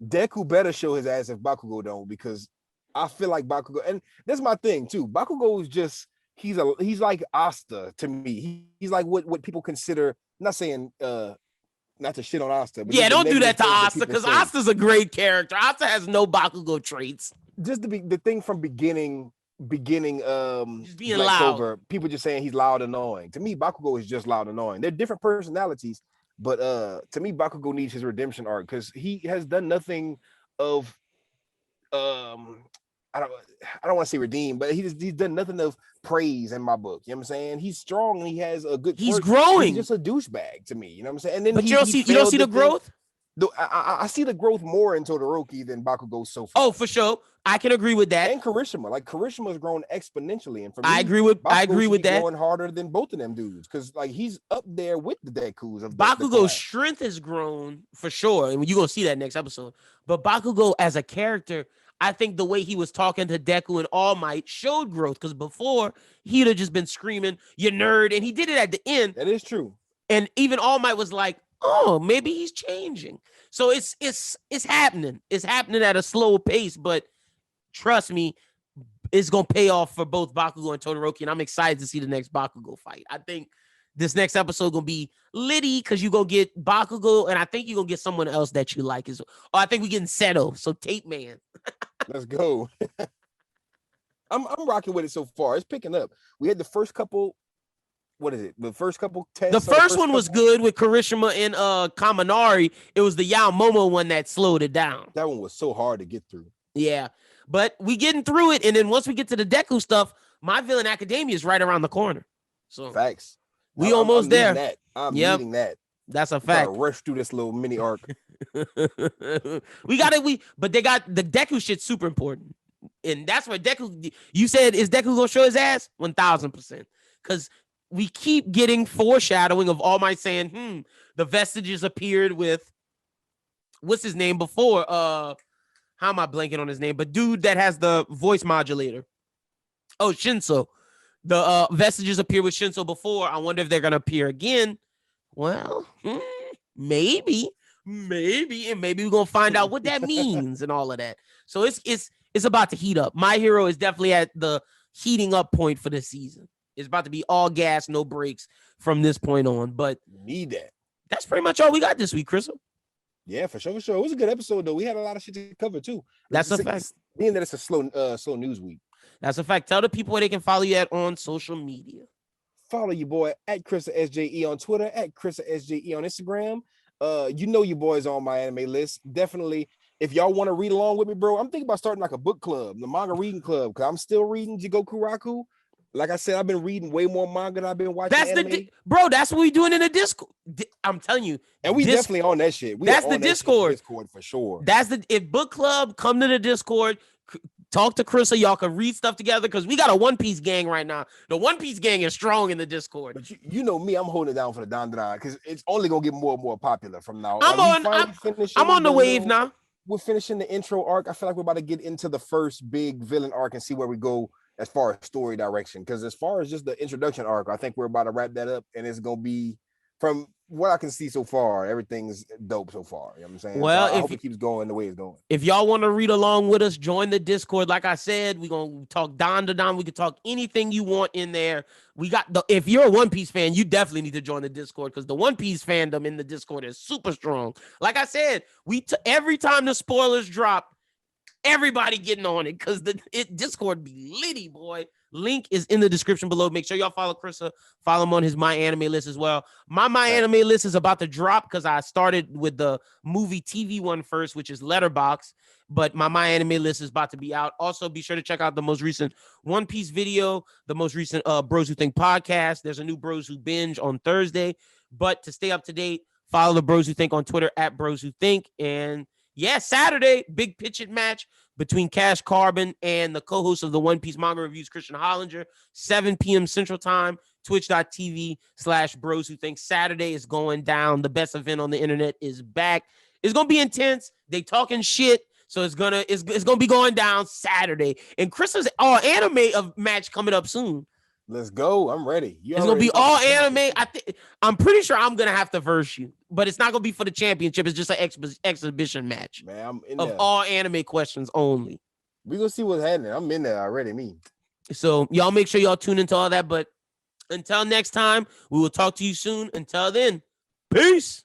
Deku better show his ass if Bakugo don't, because I feel like Bakugo, and that's my thing too. Bakugo is just he's like Asta to me. He's like what people consider. I'm not saying not to shit on Asta, but yeah, don't do that to Asta, because Asta's a great character. Asta has no Bakugo traits. Just the thing from beginning just being Black loud. Clover, people just saying he's loud annoying. To me, Bakugo is just loud annoying. They're different personalities, but to me, Bakugo needs his redemption arc, because he has done nothing of I don't want to say redeem, but he's done nothing of praise in my book. You know what I'm saying? He's strong and he has a good. He's growing. He's just a douchebag to me. You know what I'm saying? And then but you don't see the growth. I see the growth more in Todoroki than Bakugo so far. Oh, for sure. I can agree with that. And Kirishima, like Kirishima's grown exponentially, and for me, I agree with that. Growing harder than both of them dudes, because like he's up there with the Dekus of Bakugo's strength has grown for sure, and you're gonna see that next episode. But Bakugo as a character, I think the way he was talking to Deku and All Might showed growth, because before he'd have just been screaming, "You nerd," and he did it at the end. That is true. And even All Might was like, "Oh, maybe he's changing." So it's happening. It's happening at a slower pace, but trust me, it's gonna pay off for both Bakugo and Todoroki, and I'm excited to see the next Bakugo fight. I think this next episode gonna be litty, because you're gonna get Bakugo, and I think you're gonna get someone else that you like. I think we're getting Seto, so Tape Man. Let's go. I'm rocking with it so far. It's picking up. We had the first couple. What is it? The first couple tests. The first one was good with Kirishima and Kaminari. It was the Yao Momo one that slowed it down. That one was so hard to get through. Yeah, but we getting through it, and then once we get to the Deku stuff, My Villain Academia is right around the corner. So facts. We almost there. I'm needing that. That's a fact. Rush through this little mini arc. But they got the Deku shit super important, and that's where Deku. You said, is Deku gonna show his ass? 1000%, because we keep getting foreshadowing of All Might saying, the vestiges appeared with what's his name before? How am I blanking on his name? But dude that has the voice modulator. Oh, Shinso. The vestiges appeared with Shinso before. I wonder if they're gonna appear again. Well, maybe, and maybe we're gonna find out what that means and all of that. So it's about to heat up. My Hero is definitely at the heating up point for this season. It's about to be all gas, no brakes from this point on. But need that. That's pretty much all we got this week, Crystal. Yeah, for sure. It was a good episode, though. We had a lot of shit to cover too. That's a fact. Being that it's a slow news week. That's a fact. Tell the people where they can follow you at on social media. Follow your boy at Chrissa SJE on Twitter, at Chrissa SJE on Instagram. You know your boys on my anime list. Definitely, if y'all want to read along with me, bro, I'm thinking about starting like a book club, the manga reading club, because I'm still reading Jigoku Raku. Like I said, I've been reading way more manga than I've been watching anime. That's what we're doing in the Discord. I'm telling you. And we definitely on that shit. That's the Discord. Discord for sure. If book club, come to the Discord, talk to Chrissa. Y'all can read stuff together, because we got a One Piece gang right now. The One Piece gang is strong in the Discord. But you know me, I'm holding it down for the Dandadan, because it's only going to get more and more popular from now on. I'm on the wave now. We're finishing the intro arc. I feel like we're about to get into the first big villain arc and see where we go as far as story direction, because as far as just the introduction arc, I think we're about to wrap that up, and it's gonna be, from what I can see so far, everything's dope so far. You know what I'm saying? Well, so I hope it keeps going the way it's going. If y'all want to read along with us, join the Discord. Like I said, we're gonna talk Don to Don. We can talk anything you want in there. If you're a One Piece fan, you definitely need to join the Discord, because the One Piece fandom in the Discord is super strong. Like I said, every time the spoilers drop, everybody getting on it, because Discord be litty, boy. Link is in the description below. Make sure y'all follow Chrissa. Follow him on his My Anime list as well. My Anime list is about to drop, because I started with the movie TV one first, which is Letterboxd. But my Anime list is about to be out. Also, be sure to check out the most recent One Piece video, the most recent Bros Who Think podcast. There's a new Bros Who Binge on Thursday. But to stay up to date, follow the Bros Who Think on Twitter at Bros Who Think. And yeah, Saturday, big pitch-it match between Cash Carbon and the co-host of the One Piece Manga Reviews, Christian Hollinger, 7 p.m. Central Time. twitch.tv/bros who think Saturday is going down. The best event on the internet is back. It's gonna be intense. They talking shit. So it's gonna be going down Saturday. And Chris's all anime match coming up soon. Let's go. I'm ready. It's gonna be all anime. I'm pretty sure I'm gonna have to verse you, but it's not gonna be for the championship. It's just an exhibition match. Man, I'm in of there. All anime questions only. We gonna see what's happening. I'm in there already. Me. So y'all make sure y'all tune into all that. But until next time, we will talk to you soon. Until then, peace.